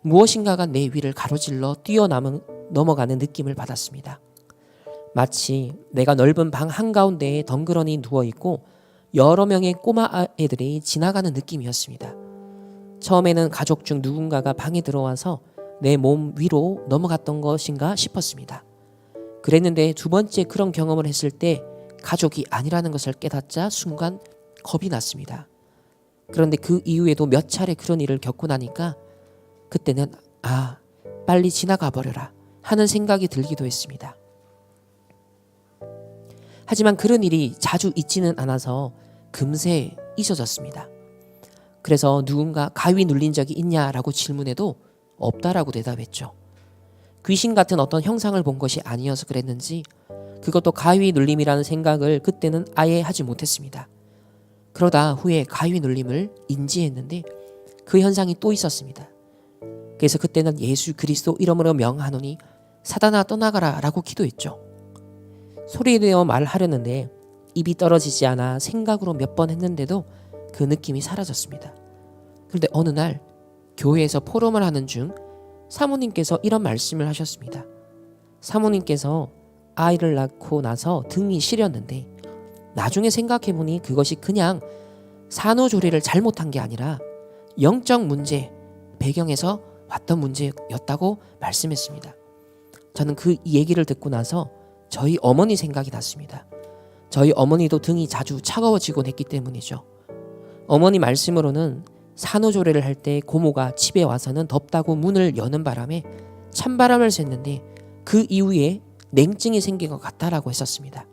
무엇인가가 내 위를 가로질러 뛰어넘어가는 느낌을 받았습니다. 마치 내가 넓은 방 한가운데에 덩그러니 누워있고 여러 명의 꼬마 애들이 지나가는 느낌이었습니다. 처음에는 가족 중 누군가가 방에 들어와서 내 몸 위로 넘어갔던 것인가 싶었습니다. 그랬는데 두 번째 그런 경험을 했을 때 가족이 아니라는 것을 깨닫자 순간 겁이 났습니다. 그런데 그 이후에도 몇 차례 그런 일을 겪고 나니까 그때는 빨리 지나가 버려라 하는 생각이 들기도 했습니다. 하지만 그런 일이 자주 있지는 않아서 금세 잊어졌습니다. 그래서 누군가 가위 눌린 적이 있냐라고 질문해도 없다라고 대답했죠. 귀신 같은 어떤 형상을 본 것이 아니어서 그랬는지 그것도 가위 눌림이라는 생각을 그때는 아예 하지 못했습니다. 그러다 후에 가위 눌림을 인지했는데 그 현상이 또 있었습니다. 그래서 그때는 예수 그리스도 이름으로 명하노니 사단아 떠나가라 라고 기도했죠. 소리내어 말하려는데 입이 떨어지지 않아 생각으로 몇 번 했는데도 그 느낌이 사라졌습니다. 그런데 어느 날 교회에서 포럼을 하는 중 사모님께서 이런 말씀을 하셨습니다. 사모님께서 아이를 낳고 나서 등이 시렸는데 나중에 생각해보니 그것이 그냥 산후조리를 잘못한 게 아니라 영적 문제 배경에서 왔던 문제였다고 말씀했습니다. 저는 그 얘기를 듣고 나서 저희 어머니 생각이 났습니다. 저희 어머니도 등이 자주 차가워지곤 했기 때문이죠. 어머니 말씀으로는 산후조리를 할 때 고모가 집에 와서는 덥다고 문을 여는 바람에 찬바람을 쐈는데 그 이후에 냉증이 생긴 것 같다라고 했었습니다.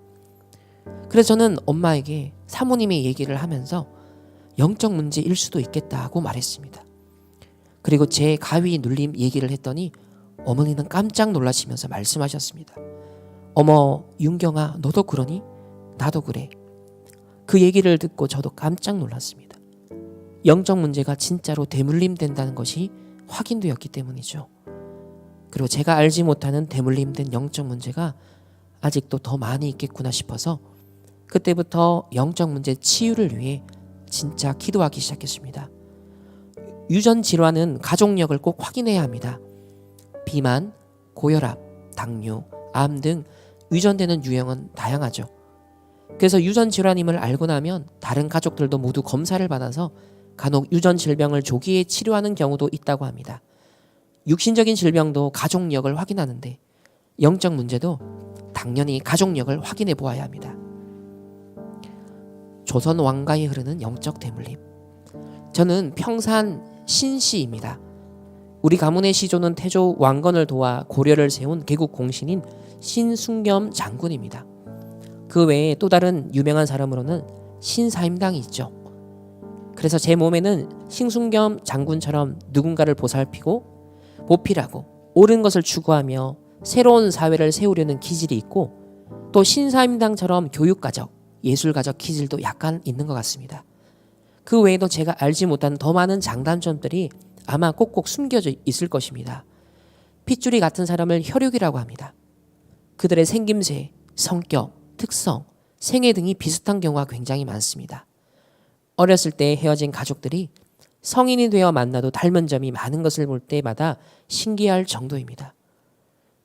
그래서 저는 엄마에게 사모님의 얘기를 하면서 영적 문제일 수도 있겠다고 말했습니다. 그리고 제 가위 눌림 얘기를 했더니 어머니는 깜짝 놀라시면서 말씀하셨습니다. 어머, 윤경아, 너도 그러니? 나도 그래. 그 얘기를 듣고 저도 깜짝 놀랐습니다. 영적 문제가 진짜로 대물림된다는 것이 확인되었기 때문이죠. 그리고 제가 알지 못하는 대물림된 영적 문제가 아직도 더 많이 있겠구나 싶어서 그때부터 영적 문제 치유를 위해 진짜 기도하기 시작했습니다. 유전 질환은 가족력을 꼭 확인해야 합니다. 비만, 고혈압, 당뇨, 암 등 유전되는 유형은 다양하죠. 그래서 유전 질환임을 알고 나면 다른 가족들도 모두 검사를 받아서 간혹 유전 질병을 조기에 치료하는 경우도 있다고 합니다. 육신적인 질병도 가족력을 확인하는데 영적 문제도 당연히 가족력을 확인해 보아야 합니다. 조선 왕가에 흐르는 영적 대물림. 저는 평산 신씨입니다. 우리 가문의 시조는 태조 왕건을 도와 고려를 세운 개국 공신인 신순겸 장군입니다. 그 외에 또 다른 유명한 사람으로는 신사임당이 있죠. 그래서 제 몸에는 신순겸 장군처럼 누군가를 보살피고 보필하고 옳은 것을 추구하며 새로운 사회를 세우려는 기질이 있고 또 신사임당처럼 교육가적, 예술가적 기질도 약간 있는 것 같습니다. 그 외에도 제가 알지 못한 더 많은 장단점들이 아마 꼭꼭 숨겨져 있을 것입니다. 핏줄이 같은 사람을 혈육이라고 합니다. 그들의 생김새, 성격, 특성, 생애 등이 비슷한 경우가 굉장히 많습니다. 어렸을 때 헤어진 가족들이 성인이 되어 만나도 닮은 점이 많은 것을 볼 때마다 신기할 정도입니다.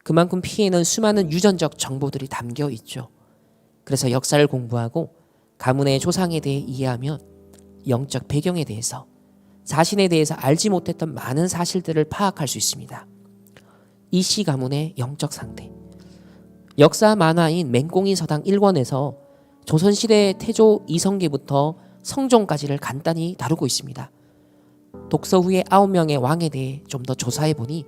그만큼 피에는 수많은 유전적 정보들이 담겨 있죠. 그래서 역사를 공부하고 가문의 조상에 대해 이해하면 영적 배경에 대해서 자신에 대해서 알지 못했던 많은 사실들을 파악할 수 있습니다. 이씨 가문의 영적 상태. 역사 만화인 맹꽁이 서당 1권에서 조선시대 태조 이성계부터 성종까지를 간단히 다루고 있습니다. 독서 후에 9명의 왕에 대해 좀 더 조사해보니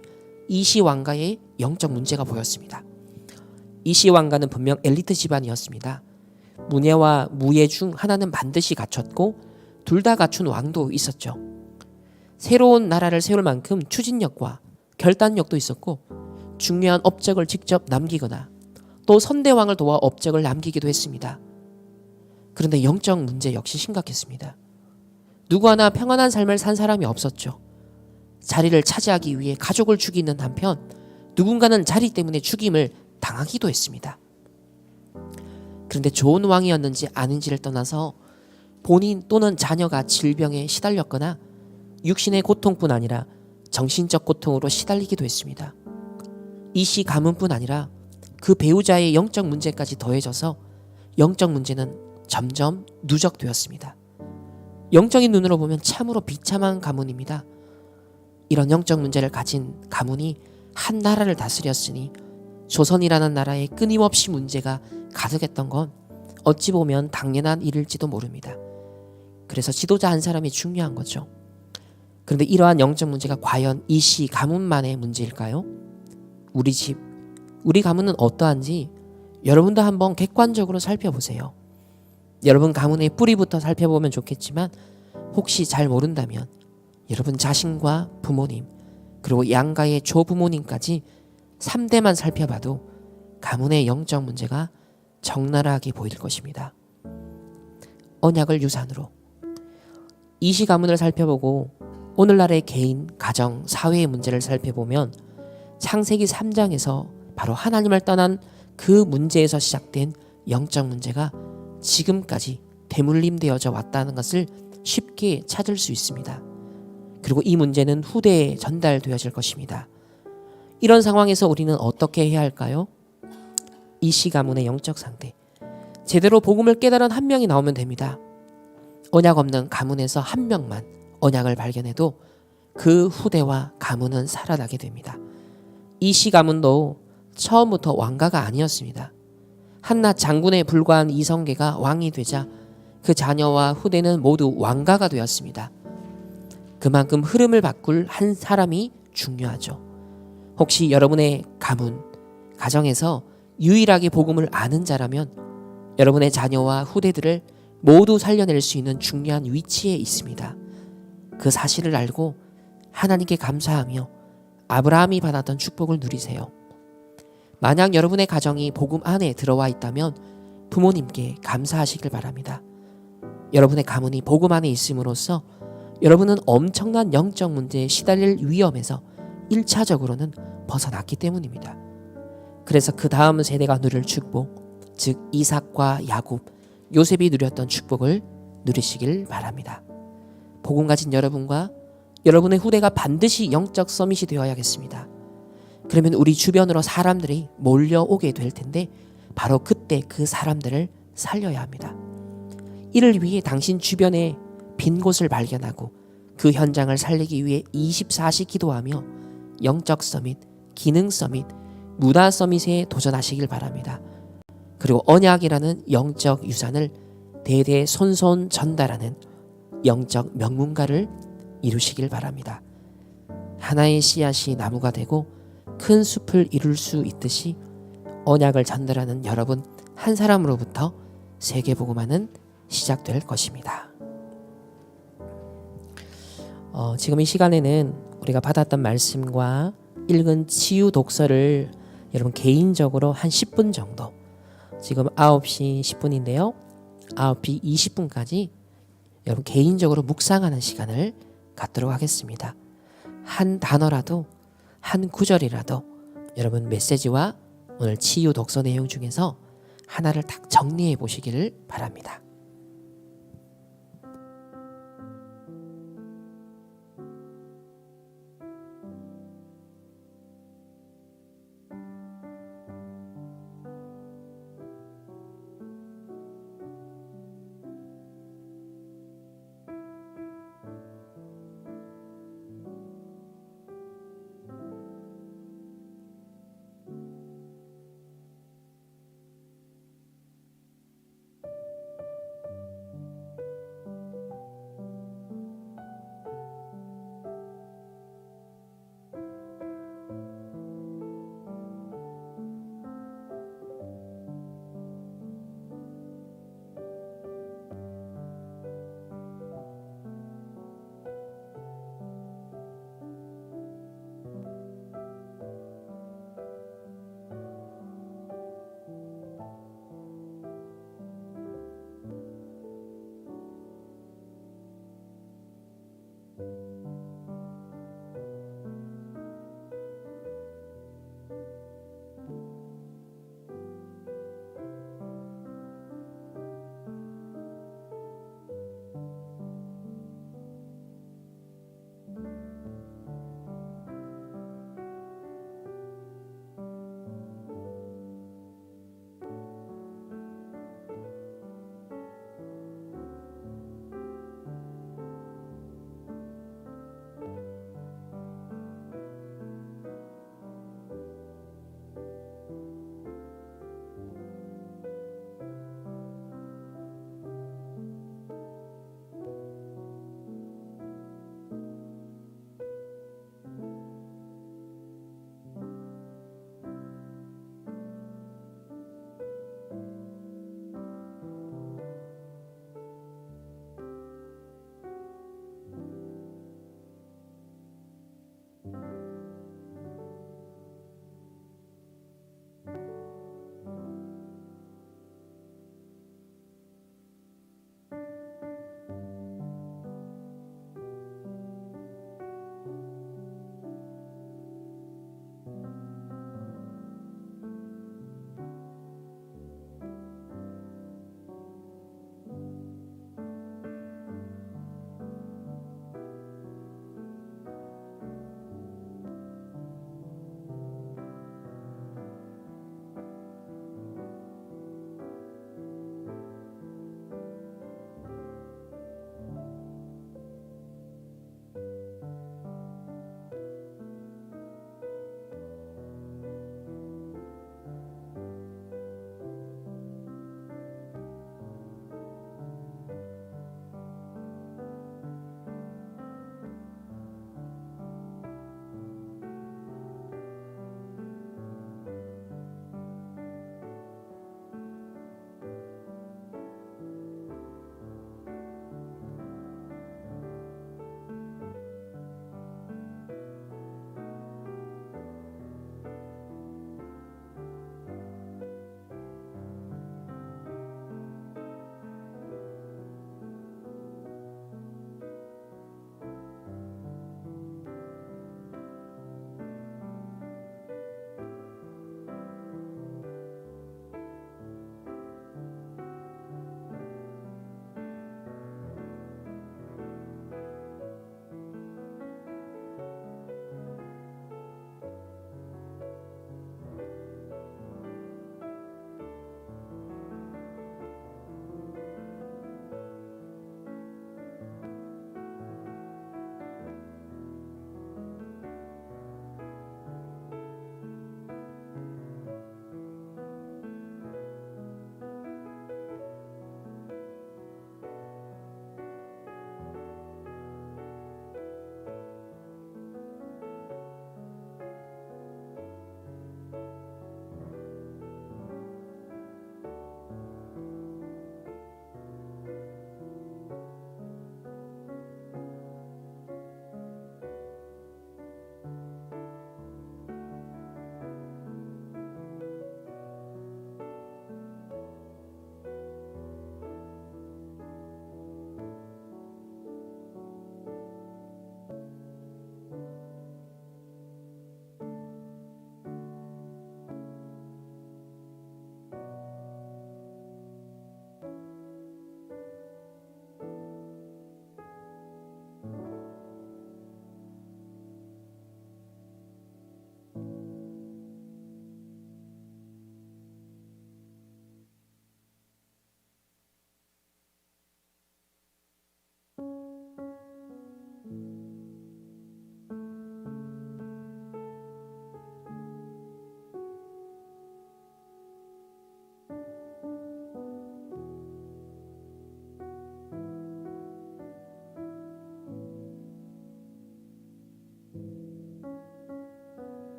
이씨 왕가의 영적 문제가 보였습니다. 이씨 왕가는 분명 엘리트 집안이었습니다. 문예와 무예 중 하나는 반드시 갖췄고 둘 다 갖춘 왕도 있었죠. 새로운 나라를 세울 만큼 추진력과 결단력도 있었고 중요한 업적을 직접 남기거나 또 선대왕을 도와 업적을 남기기도 했습니다. 그런데 영적 문제 역시 심각했습니다. 누구 하나 평안한 삶을 산 사람이 없었죠. 자리를 차지하기 위해 가족을 죽이는 한편 누군가는 자리 때문에 죽임을 당하기도 했습니다. 그런데 좋은 왕이었는지 아닌지를 떠나서 본인 또는 자녀가 질병에 시달렸거나 육신의 고통뿐 아니라 정신적 고통으로 시달리기도 했습니다. 이씨 가문뿐 아니라 그 배우자의 영적 문제까지 더해져서 영적 문제는 점점 누적되었습니다. 영적인 눈으로 보면 참으로 비참한 가문입니다. 이런 영적 문제를 가진 가문이 한 나라를 다스렸으니 조선이라는 나라에 끊임없이 문제가 가득했던 건 어찌 보면 당연한 일일지도 모릅니다. 그래서 지도자 한 사람이 중요한 거죠. 그런데 이러한 영적 문제가 과연 이씨 가문만의 문제일까요? 우리 집, 우리 가문은 어떠한지 여러분도 한번 객관적으로 살펴보세요. 여러분 가문의 뿌리부터 살펴보면 좋겠지만 혹시 잘 모른다면 여러분 자신과 부모님 그리고 양가의 조부모님까지 3대만 살펴봐도 가문의 영적 문제가 적나라하게 보일 것입니다. 언약을 유산으로 이씨 가문을 살펴보고 오늘날의 개인, 가정, 사회의 문제를 살펴보면 창세기 3장에서 바로 하나님을 떠난 그 문제에서 시작된 영적 문제가 지금까지 대물림되어져 왔다는 것을 쉽게 찾을 수 있습니다. 그리고 이 문제는 후대에 전달되어질 것입니다. 이런 상황에서 우리는 어떻게 해야 할까요? 이씨 가문의 영적 상태. 제대로 복음을 깨달은 한 명이 나오면 됩니다. 언약 없는 가문에서 한 명만 언약을 발견해도 그 후대와 가문은 살아나게 됩니다. 이씨 가문도 처음부터 왕가가 아니었습니다. 한낱 장군에 불과한 이성계가 왕이 되자 그 자녀와 후대는 모두 왕가가 되었습니다. 그만큼 흐름을 바꿀 한 사람이 중요하죠. 혹시 여러분의 가문, 가정에서 유일하게 복음을 아는 자라면 여러분의 자녀와 후대들을 모두 살려낼 수 있는 중요한 위치에 있습니다. 그 사실을 알고 하나님께 감사하며 아브라함이 받았던 축복을 누리세요. 만약 여러분의 가정이 복음 안에 들어와 있다면 부모님께 감사하시길 바랍니다. 여러분의 가문이 복음 안에 있음으로써 여러분은 엄청난 영적 문제에 시달릴 위험에서 1차적으로는 벗어났기 때문입니다. 그래서 그 다음 세대가 누릴 축복, 즉 이삭과 야곱, 요셉이 누렸던 축복을 누리시길 바랍니다. 복음 가진 여러분과 여러분의 후대가 반드시 영적 서밋이 되어야겠습니다. 그러면 우리 주변으로 사람들이 몰려오게 될 텐데 바로 그때 그 사람들을 살려야 합니다. 이를 위해 당신 주변에 빈 곳을 발견하고 그 현장을 살리기 위해 24시 기도하며 영적 서밋, 기능 서밋, 문화 서밋에 도전하시길 바랍니다. 그리고 언약이라는 영적 유산을 대대손손 전달하는 영적 명문가를 이루시길 바랍니다. 하나의 씨앗이 나무가 되고 큰 숲을 이룰 수 있듯이 언약을 전달하는 여러분 한 사람으로부터 세계복음화는 시작될 것입니다. 지금 이 시간에는 우리가 받았던 말씀과 읽은 치유 독서를 여러분 개인적으로 한 10분 정도, 지금 9시 10분인데요 9시 20분까지 여러분 개인적으로 묵상하는 시간을 갖도록 하겠습니다. 한 단어라도 한 구절이라도 여러분 메시지와 오늘 치유 독서 내용 중에서 하나를 딱 정리해 보시기를 바랍니다.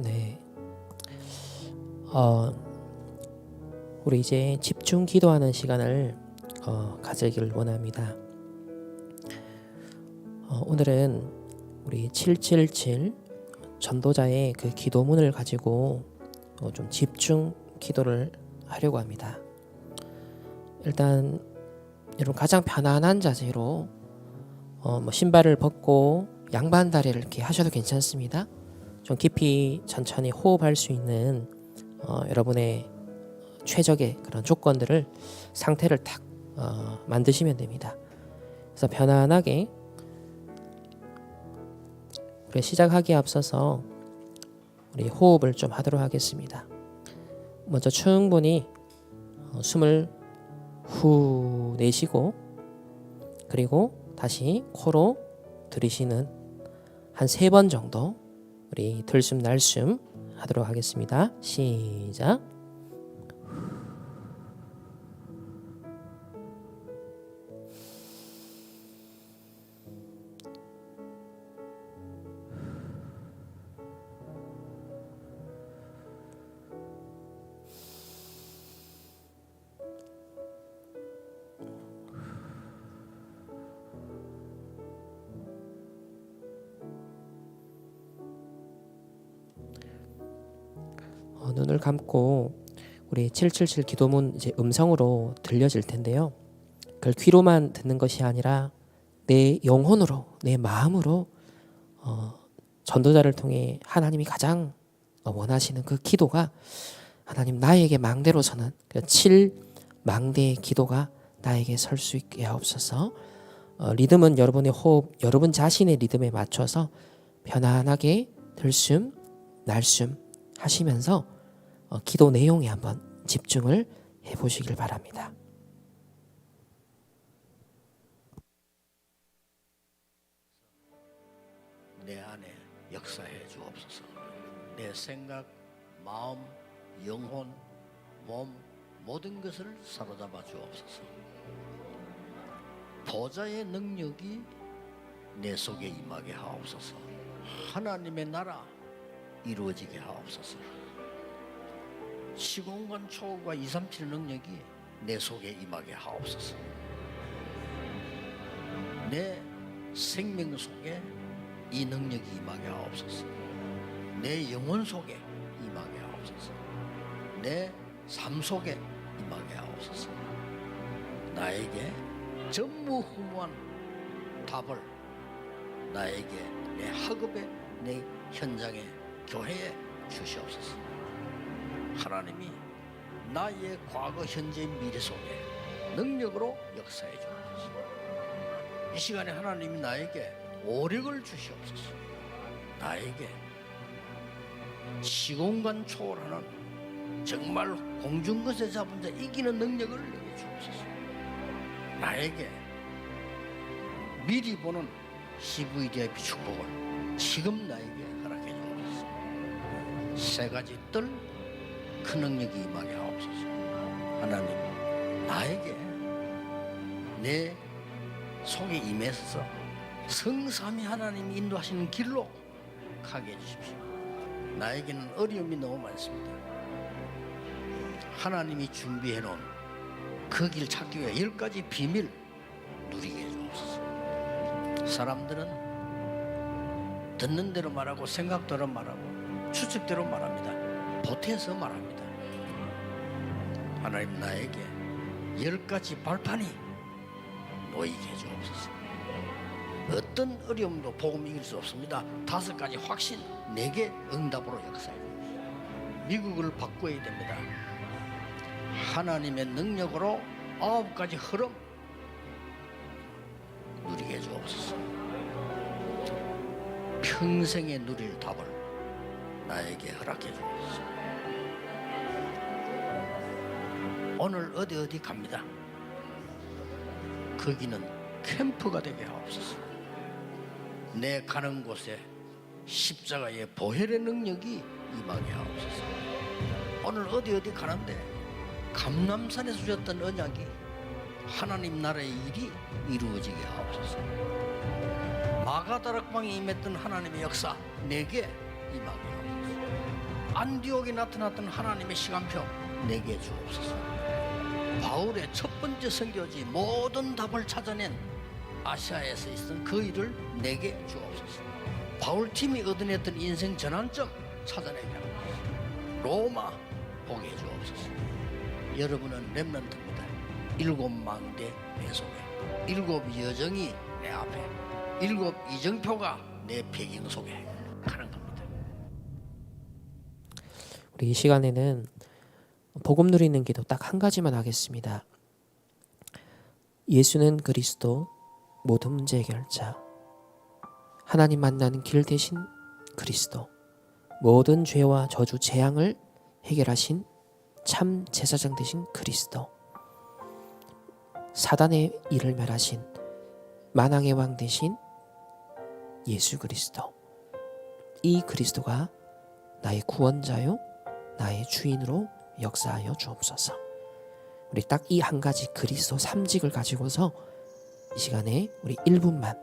네. 우리 이제 집중 기도하는 시간을 가지기를 원합니다. 오늘은 우리 777 전도자의 그 기도문을 가지고 좀 집중 기도를 하려고 합니다. 일단 여러분 가장 편안한 자세로 뭐 신발을 벗고 양반 다리를 이렇게 하셔도 괜찮습니다. 좀 깊이 천천히 호흡할 수 있는 여러분의 최적의 그런 조건들을 상태를 딱 만드시면 됩니다. 그래서 편안하게 우리 시작하기에 앞서서 우리 호흡을 좀 하도록 하겠습니다. 먼저 충분히 숨을 후 내쉬고 그리고 다시 코로 들이쉬는 한 3번 정도 우리 들숨 날숨 하도록 하겠습니다. 시작. 눈을 감고 우리 777 기도문 이제 음성으로 들려질 텐데요. 그걸 귀로만 듣는 것이 아니라 내 영혼으로, 내 마음으로 전도자를 통해 하나님이 가장 원하시는 그 기도가 하나님 나에게 망대로 서는 그 7망대의 기도가 나에게 설 수 있게 하옵소서. 리듬은 여러분의 호흡, 여러분 자신의 리듬에 맞춰서 편안하게 들숨, 날숨 하시면서 기도 내용에 한번 집중을 해보시길 바랍니다. 내 안에 역사해 주옵소서. 내 생각, 마음, 영혼, 몸 모든 것을 사로잡아 주옵소서. 보좌의 능력이 내 속에 임하게 하옵소서. 하나님의 나라 이루어지게 하옵소서. 시공간 초월과 237 능력이 내 속에 임하게 하옵소서. 내 생명 속에 이 능력이 임하게 하옵소서. 내 영혼 속에 임하게 하옵소서. 내 삶 속에 임하게 하옵소서. 나에게 전무후무한 답을 나에게 내 학업에 내 현장에 교회에 주시옵소서. 하나님이 나의 과거, 현재, 미래 속에 능력으로 역사해 주옵소서. 이 시간에 하나님이 나에게 오력을 주시옵소서. 나에게 시공간 초월하는 정말 공중것에 잡은 자 이기는 능력을 내게 주옵소서. 나에게 미리 보는 CVDIP 축복을 지금 나에게 허락해 주옵소서. 3가지 뜰 그 능력이 임하게 하옵소서. 하나님 나에게 내 속에 임해서 성삼위 하나님이 인도하시는 길로 가게 해주십시오. 나에게는 어려움이 너무 많습니다. 하나님이 준비해 놓은 그 길 찾기 위해 10가지 비밀 누리게 해주옵소서. 사람들은 듣는 대로 말하고 생각대로 말하고 추측대로 말합니다. 보태서 말합니다. 하나님 나에게 10가지 발판이 놓이게 해주옵소서. 어떤 어려움도 복음 이길 수 없습니다. 5가지 확신 내게 응답으로 역사해 주십시오. 미국을 바꿔야 됩니다. 하나님의 능력으로 9가지 흐름 누리게 해주옵소서. 평생에 누릴 답을 나에게 허락해 주옵소서. 오늘 어디 갑니다. 거기는 캠프가 되게 하옵소서. 내 가는 곳에 십자가의 보혈의 능력이 임하게 하옵소서. 오늘 어디 가는데 감람산에서 주셨던 언약이 하나님 나라의 일이 이루어지게 하옵소서. 마가다락방에 임했던 하나님의 역사 내게 임하게 하옵소서. 안디옥에 나타났던 하나님의 시간표 내게 주옵소서. 바울의 첫 번째 선교지 모든 답을 찾아낸 아시아에서 있었던 그 일을 내게 주옵소서. 바울팀이 얻어냈던 인생 전환점 찾아내게 하옵소서. 로마 보게 해주옵소서. 여러분은 렘넌트입니다. 7망대 내 속에 7 여정이 내 앞에 7 이정표가 내 배경 속에 가는 겁니다. 우리 이 시간에는 복음 누리는 기도 딱 한 가지만 하겠습니다. 예수는 그리스도 모든 문제 해결자, 하나님 만나는 길 대신 그리스도, 모든 죄와 저주 재앙을 해결하신 참 제사장 되신 그리스도, 사단의 일을 멸하신 만왕의 왕 되신 예수 그리스도, 이 그리스도가 나의 구원자요 나의 주인으로 역사하여 주옵소서. 우리 딱 이 한 가지 그리스도 3직을 가지고서 이 시간에 우리 1분만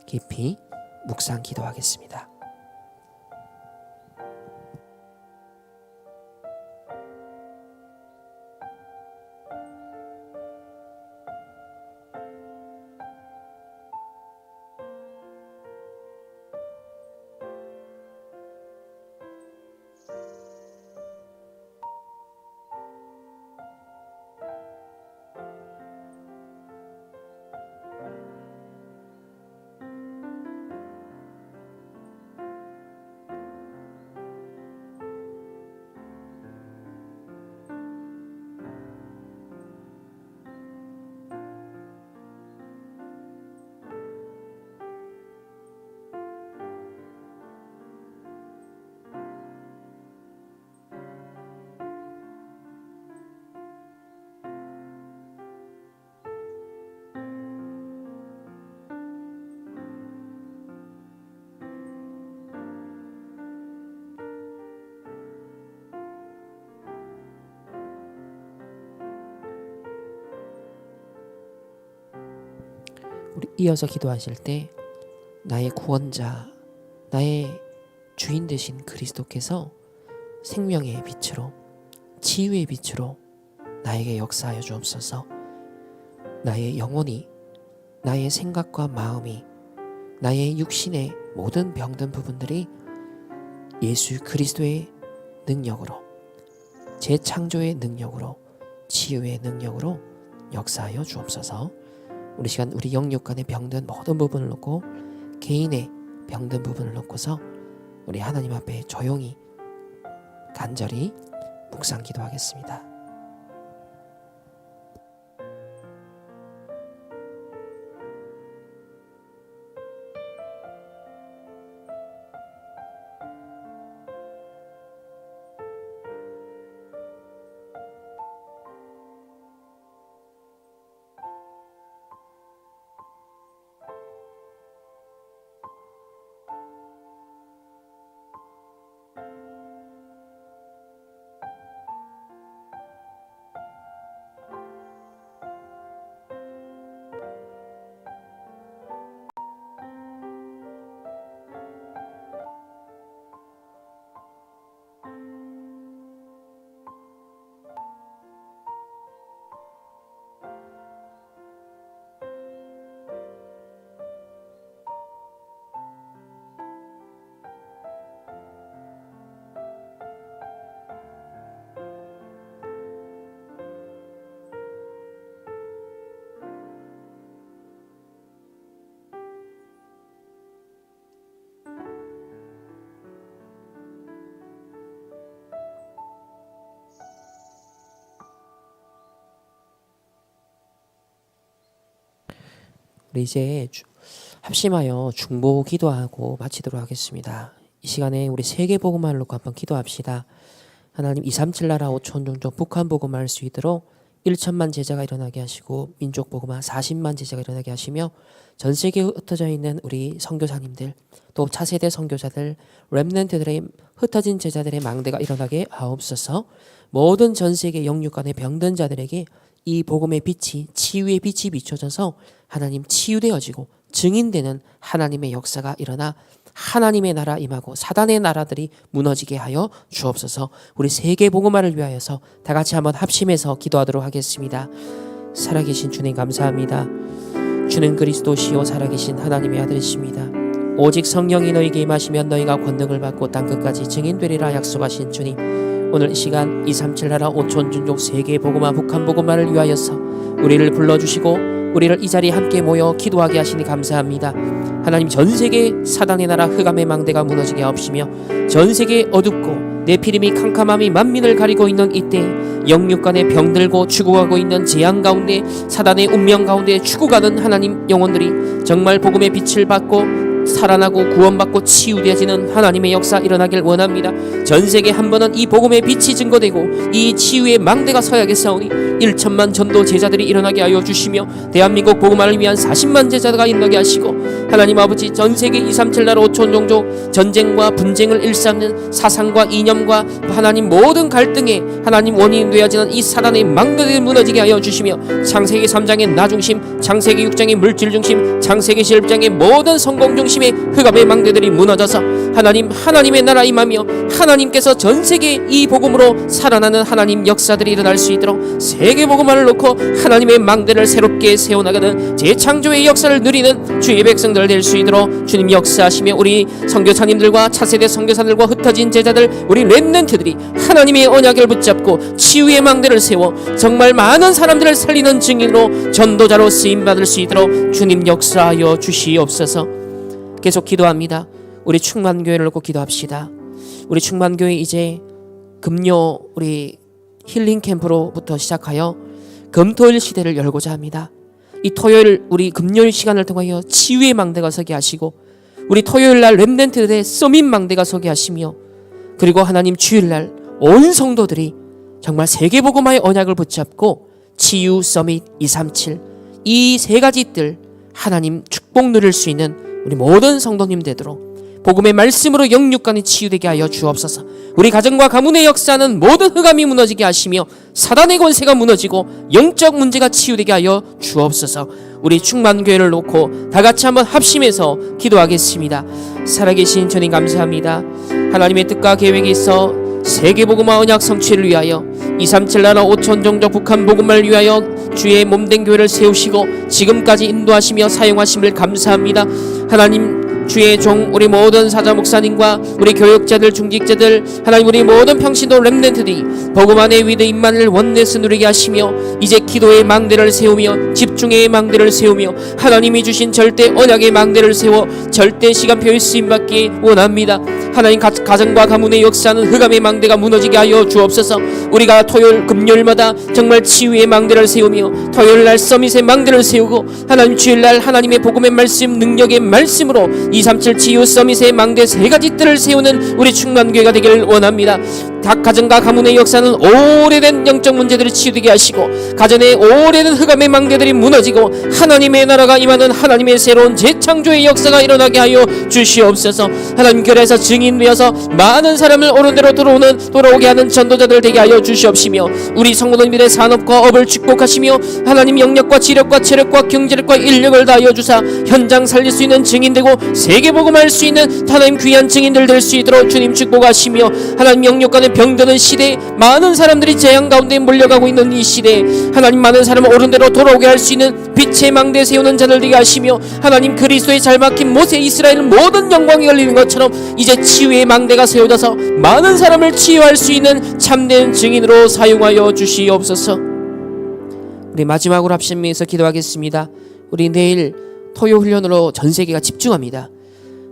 깊이 묵상 기도하겠습니다. 우리 이어서 기도하실 때 나의 구원자, 나의 주인 되신 그리스도께서 생명의 빛으로, 치유의 빛으로 나에게 역사하여 주옵소서. 나의 영혼이, 나의 생각과 마음이, 나의 육신의 모든 병든 부분들이 예수 그리스도의 능력으로, 재창조의 능력으로, 치유의 능력으로 역사하여 주옵소서. 우리 시간 우리 영육 간의 병든 모든 부분을 놓고, 개인의 병든 부분을 놓고서 우리 하나님 앞에 조용히 간절히 묵상 기도하겠습니다. 우리 이제 합심하여 중보 기도하고 마치도록 하겠습니다. 이 시간에 우리 세계 복음화를 놓고 한번 기도합시다. 하나님 237 나라 5천 종족 북한 복음화 할 수 있도록 1천만 제자가 일어나게 하시고 민족 복음화 40만 제자가 일어나게 하시며 전 세계에 흩어져 있는 우리 선교사님들, 또 차세대 선교사들, 렘넌트들의 흩어진 제자들의 망대가 일어나게 하옵소서. 모든 전 세계 영육 간의 병든 자들에게 이 복음의 빛이, 치유의 빛이 비춰져서 하나님 치유되어지고 증인되는 하나님의 역사가 일어나 하나님의 나라 임하고 사단의 나라들이 무너지게 하여 주옵소서. 우리 세계 복음화를 위하여서 다 같이 한번 합심해서 기도하도록 하겠습니다. 살아계신 주님 감사합니다. 주는 그리스도시요 살아계신 하나님의 아들이십니다. 오직 성령이 너희에게 임하시면 너희가 권능을 받고 땅끝까지 증인되리라 약속하신 주님, 오늘 이 시간 237 나라 5천 종족 세계 복음화 북한 복음화를 위하여서 우리를 불러주시고 우리를 이 자리에 함께 모여 기도하게 하시니 감사합니다. 하나님, 전세계 사단의 나라 흑암의 망대가 무너지게 하옵시며 전세계 어둡고 내피림이 캄캄함이 만민을 가리고 있는 이때 영육 간의 병들고 죽어가고 있는 재앙 가운데 사단의 운명 가운데 죽어가는 하나님 영혼들이 정말 복음의 빛을 받고 살아나고 구원받고 치유되어지는 하나님의 역사 일어나길 원합니다. 전세계 한 번은 이 복음의 빛이 증거되고 이 치유의 망대가 서야겠사오니 1천만 전도 제자들이 일어나게 하여 주시며 대한민국 복음화를 위한 40만 제자가 일어나게 하시고 하나님 아버지, 전세계 237 나라 5천 종족 전쟁과 분쟁을 일삼는 사상과 이념과 하나님 모든 갈등에 하나님 원인이 되어지는 이 사단의 망대를 무너지게 하여 주시며 창세기 3장의 나 중심, 창세기 6장의 물질 중심, 창세기 11장의 모든 성공 중심의 흑암의 망대들이 무너져서 하나님의 나라 임하며 하나님께서 전세계 이 복음으로 살아나는 하나님 역사들이 일어날 수 있도록 세계 복음화를 놓고 하나님의 망대를 새롭게 세워나가는 재창조의 역사를 누리는 주의 백성들 될 수 있도록 주님 역사하시며 우리 선교사님들과 차세대 선교사들과 흩어진 제자들, 우리 렘넌트들이 하나님의 언약을 붙잡고 치유의 망대를 세워 정말 많은 사람들을 살리는 증인으로 전도자로 쓰임받을 수 있도록 주님 역사하여 주시옵소서. 계속 기도합니다. 우리 충만교회를 놓고 기도합시다. 우리 충만교회 이제 금요 우리 힐링 캠프로부터 시작하여 금토일 시대를 열고자 합니다. 이 토요일 우리 금요일 시간을 통하여 치유의 망대가 서게 하시고 우리 토요일날 렘넌트들의 서밋 망대가 서게 하시며 그리고 하나님 주일날 온 성도들이 정말 세계복음화의 언약을 붙잡고 치유 서밋 237 이 세 가지 뜰 하나님 축복 누릴 수 있는 우리 모든 성도님 되도록 복음의 말씀으로 영육간이 치유되게 하여 주옵소서. 우리 가정과 가문의 역사는 모든 흑암이 무너지게 하시며 사단의 권세가 무너지고 영적 문제가 치유되게 하여 주옵소서. 우리 충만교회를 놓고 다 같이 한번 합심해서 기도하겠습니다. 살아계신 주님 감사합니다. 하나님의 뜻과 계획이 있어 세계복음화 언약 성취를 위하여 237 나라 5천 종족 북한 복음을 위하여 주의 몸된 교회를 세우시고 지금까지 인도하시며 사용하심을 감사합니다. 하나님, 주의 종 우리 모든 사자 목사님과 우리 교육자들 중직자들 하나님 우리 모든 평신도 렘넌트들이 복음 안의 위대임만을 원내스 누리게 하시며 이제 기도의 망대를 세우며 집중의 망대를 세우며 하나님이 주신 절대 언약의 망대를 세워 절대 시간표에 쓰임받기 원합니다. 하나님 가정과 가문의 역사는 흑암의 망대가 무너지게 하여 주옵소서. 우리가 토요일 금요일마다 정말 치유의 망대를 세우며 토요일날 서밋의 망대를 세우고 하나님 주일날 하나님의 복음의 말씀 능력의 말씀으로 237 치유 서밋의 망대 세 가지 뜰을 세우는 우리 충만교회가 되기를 원합니다. 각 가정과 가문의 역사는 오래된 영적 문제들이 치유되게 하시고 가정의 오래된 흑암의 망대들이 무너지고 하나님의 나라가 임하는 하나님의 새로운 재창조의 역사가 일어나게 하여 주시옵소서. 하나님 교회에서 증인되어서 많은 사람을 옳은 대로 돌아오게 하는 전도자들 되게 하여 주시옵시며 우리 성도님들의 산업과 업을 축복하시며 하나님 영역과 지력과 체력과 경제력과 인력을 다하여 주사 현장 살릴 수 있는 증인되고 세계복음할 수 있는 하나님 귀한 증인들 될 수 있도록 주님 축복하시며 하나님 영역간의 병드는 시대에 많은 사람들이 재앙 가운데 몰려가고 있는 이 시대에 하나님 많은 사람을 옳은 대로 돌아오게 할 수 있는 빛의 망대 세우는 자들 되게 하시며 하나님 그리스도의 잘 막힌 모세 이스라엘 모든 영광이 열리는 것처럼 이제 치유의 망대가 세워져서 많은 사람을 치유할 수 있는 참된 증인으로 사용하여 주시옵소서. 우리 마지막으로 합심해서 기도하겠습니다. 우리 내일 토요 훈련으로 전 세계가 집중합니다.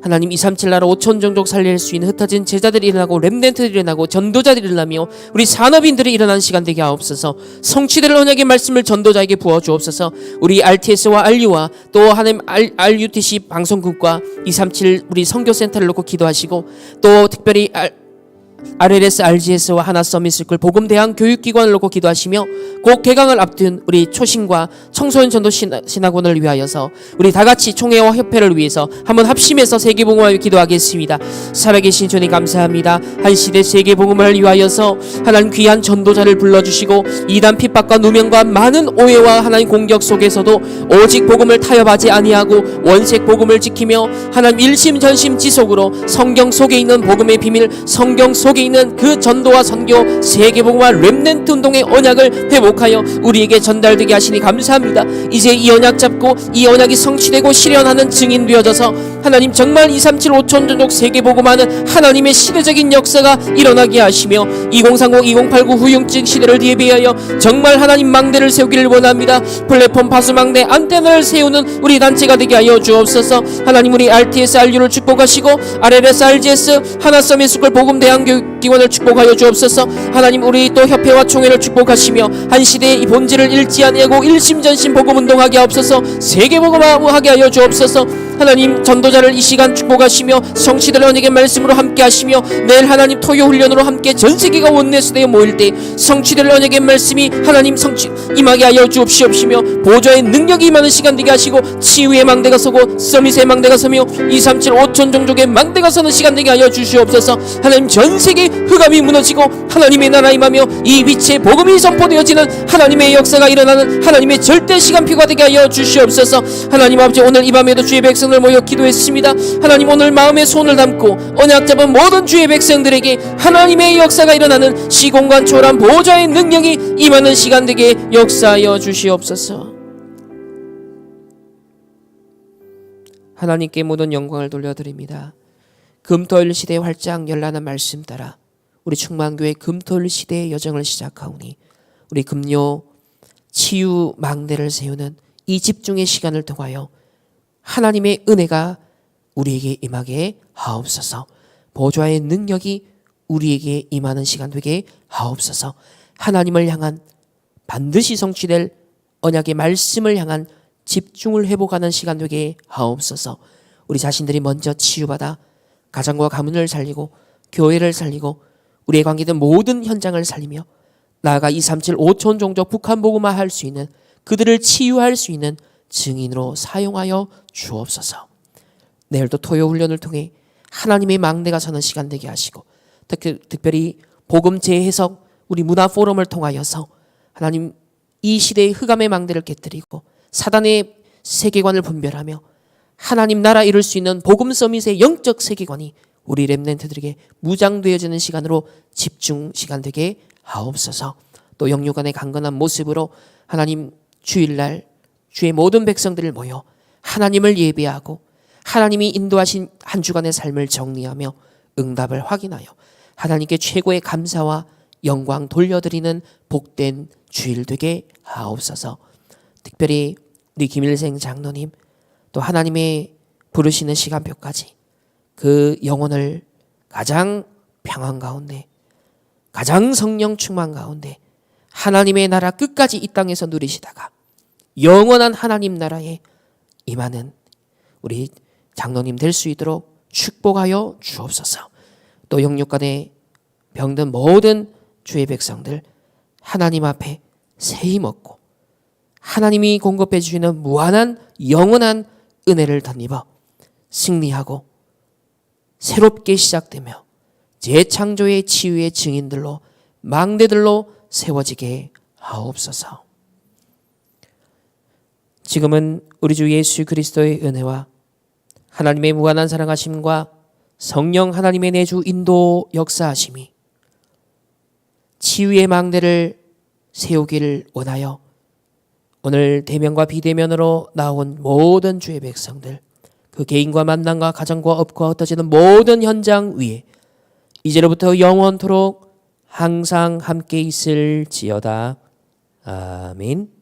하나님 237 나라 5천 종족 살릴 수 있는 흩어진 제자들이 일어나고 렘넌트들이 일어나고 전도자들이 일어나며 우리 산업인들이 일어나는 시간 되게 하옵소서. 성취될 언약의 말씀을 전도자에게 부어주옵소서. 우리 RTS와 RU와 또 하나님 RUTC 방송국과 237 우리 선교센터를 놓고 기도하시고 또 특별히 RLS, RGS와 하나 서밋스쿨 복음대학 교육기관을 놓고 기도하시며 곧 개강을 앞둔 우리 초신과 청소년 전도 신학원을 위하여서 우리 다같이 총회와 협회를 위해서 한번 합심해서 세계복음을 기도하겠습니다. 살아계신 주님 감사합니다. 한시대 세계복음을 위하여서 하나님 귀한 전도자를 불러주시고 이단 핍박과 누명과 많은 오해와 하나님 공격 속에서도 오직 복음을 타협하지 아니하고 원색 복음을 지키며 하나님 일심전심지속으로 성경 속에 있는 복음의 비밀, 성경 속에 있는 그 전도와 선교, 세계복음화 렘넌트 운동의 언약을 회복하여 우리에게 전달되게 하시니 감사합니다. 이제 이 언약 잡고 이 언약이 성취되고 실현하는 증인 되어져서 하나님 정말 237 5천 종족 세계복음화는 하나님의 시대적인 역사가 일어나게 하시며 2030, 2089 후용증 시대를 대비하여 정말 하나님 망대를 세우기를 원합니다. 플랫폼 파수망대 안테나를 세우는 우리 단체가 되게 하여 주옵소서. 하나님 우리 RTS, RU를 축복하시고 RLS, RGS, 하나 서밋스쿨 복음대학 교육기관을 축복하여 주옵소서. 하나님 우리 또 협회와 총회를 축복하시며 한 시대의 이 본질을 잃지 아니하고 일심전심 복음운동하게 하옵소서. 세계복음화하게 하여 주옵소서. 하나님 전도자를 이 시간 축복하시며 성취될 언약의 말씀으로 함께 하시며 내일 하나님 토요 훈련으로 함께 전세계가 원내스대에 모일 때 성취될 언약의 말씀이 하나님 성취 임하게 하여 주옵시옵시며 보좌의 능력이 임하는 시간 되게 하시고 치유의 망대가 서고 서밋의 망대가 서며 237 5천 종족의 망대가 서는 시간 되게 하여 주시옵소서. 하나님 전세계 흑암이 무너지고 하나님의 나라 임하며 이 빛의 복음이 선포되어지는 하나님의 역사가 일어나는 하나님의 절대 시간표가 되게 하여 주시옵소서. 하나님 아버지 오늘 이 밤에도 주의 백성을 모여 기도했습니다. 하나님 오늘 마음에 손을 담고 언약 잡은 모든 주의 백성들에게 하나님의 역사가 일어나는 시공간 초월한 보좌의 능력이 임하는 시간 되게 역사하여 주시옵소서. 하나님께 모든 영광을 돌려드립니다. 금토일 시대에 활짝 열라는 말씀 따라 우리 충만교회 금토일 시대의 여정을 시작하오니 우리 금요 치유 망대를 세우는 이 집중의 시간을 통하여 하나님의 은혜가 우리에게 임하게 하옵소서. 보좌의 능력이 우리에게 임하는 시간 되게 하옵소서. 하나님을 향한 반드시 성취될 언약의 말씀을 향한 집중을 회복하는 시간 되게 하옵소서. 우리 자신들이 먼저 치유받아 가정과 가문을 살리고 교회를 살리고 우리의 관계된 모든 현장을 살리며 나아가 237 5천 종족 북한 복음화 할 수 있는 그들을 치유할 수 있는 증인으로 사용하여 주옵소서. 내일도 토요 훈련을 통해 하나님의 망대가 서는 시간 되게 하시고 특별히 복음 재해석 우리 문화 포럼을 통하여서 하나님 이 시대의 흑암의 망대를 깨뜨리고 사단의 세계관을 분별하며 하나님 나라 이룰 수 있는 복음 서밋의 영적 세계관이 우리 렘넌트들에게 무장되어지는 시간으로 집중 시간 되게 하옵소서. 또 영육간의 강건한 모습으로 하나님 주일날 주의 모든 백성들을 모여 하나님을 예배하고 하나님이 인도하신 한 주간의 삶을 정리하며 응답을 확인하여 하나님께 최고의 감사와 영광 돌려드리는 복된 주일 되게 하옵소서. 특별히 우리 김일생 장로님 또 하나님의 부르시는 시간표까지 그 영혼을 가장 평안 가운데 가장 성령 충만 가운데 하나님의 나라 끝까지 이 땅에서 누리시다가 영원한 하나님 나라에 임하는 우리 장로님 될 수 있도록 축복하여 주옵소서. 또 영육간에 병든 모든 주의 백성들 하나님 앞에 새 힘 얻고 하나님이 공급해 주시는 무한한 영원한 은혜를 덧입어 승리하고 새롭게 시작되며 재창조의 치유의 증인들로 망대들로 세워지게 하옵소서. 지금은 우리 주 예수 그리스도의 은혜와 하나님의 무한한 사랑하심과 성령 하나님의 내주 인도 역사하심이 치유의 망대를 세우기를 원하여 오늘 대면과 비대면으로 나온 모든 주의 백성들 그 개인과 만남과 가정과 업과 흩어지는 모든 현장 위에 이제로부터 영원토록 항상 함께 있을지어다. 아멘.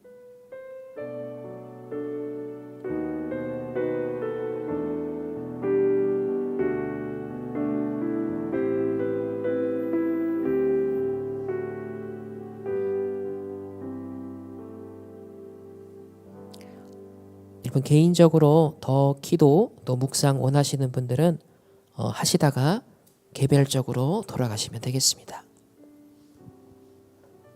여러분 개인적으로 더 기도 또 묵상 원하시는 분들은 하시다가 개별적으로 돌아가시면 되겠습니다.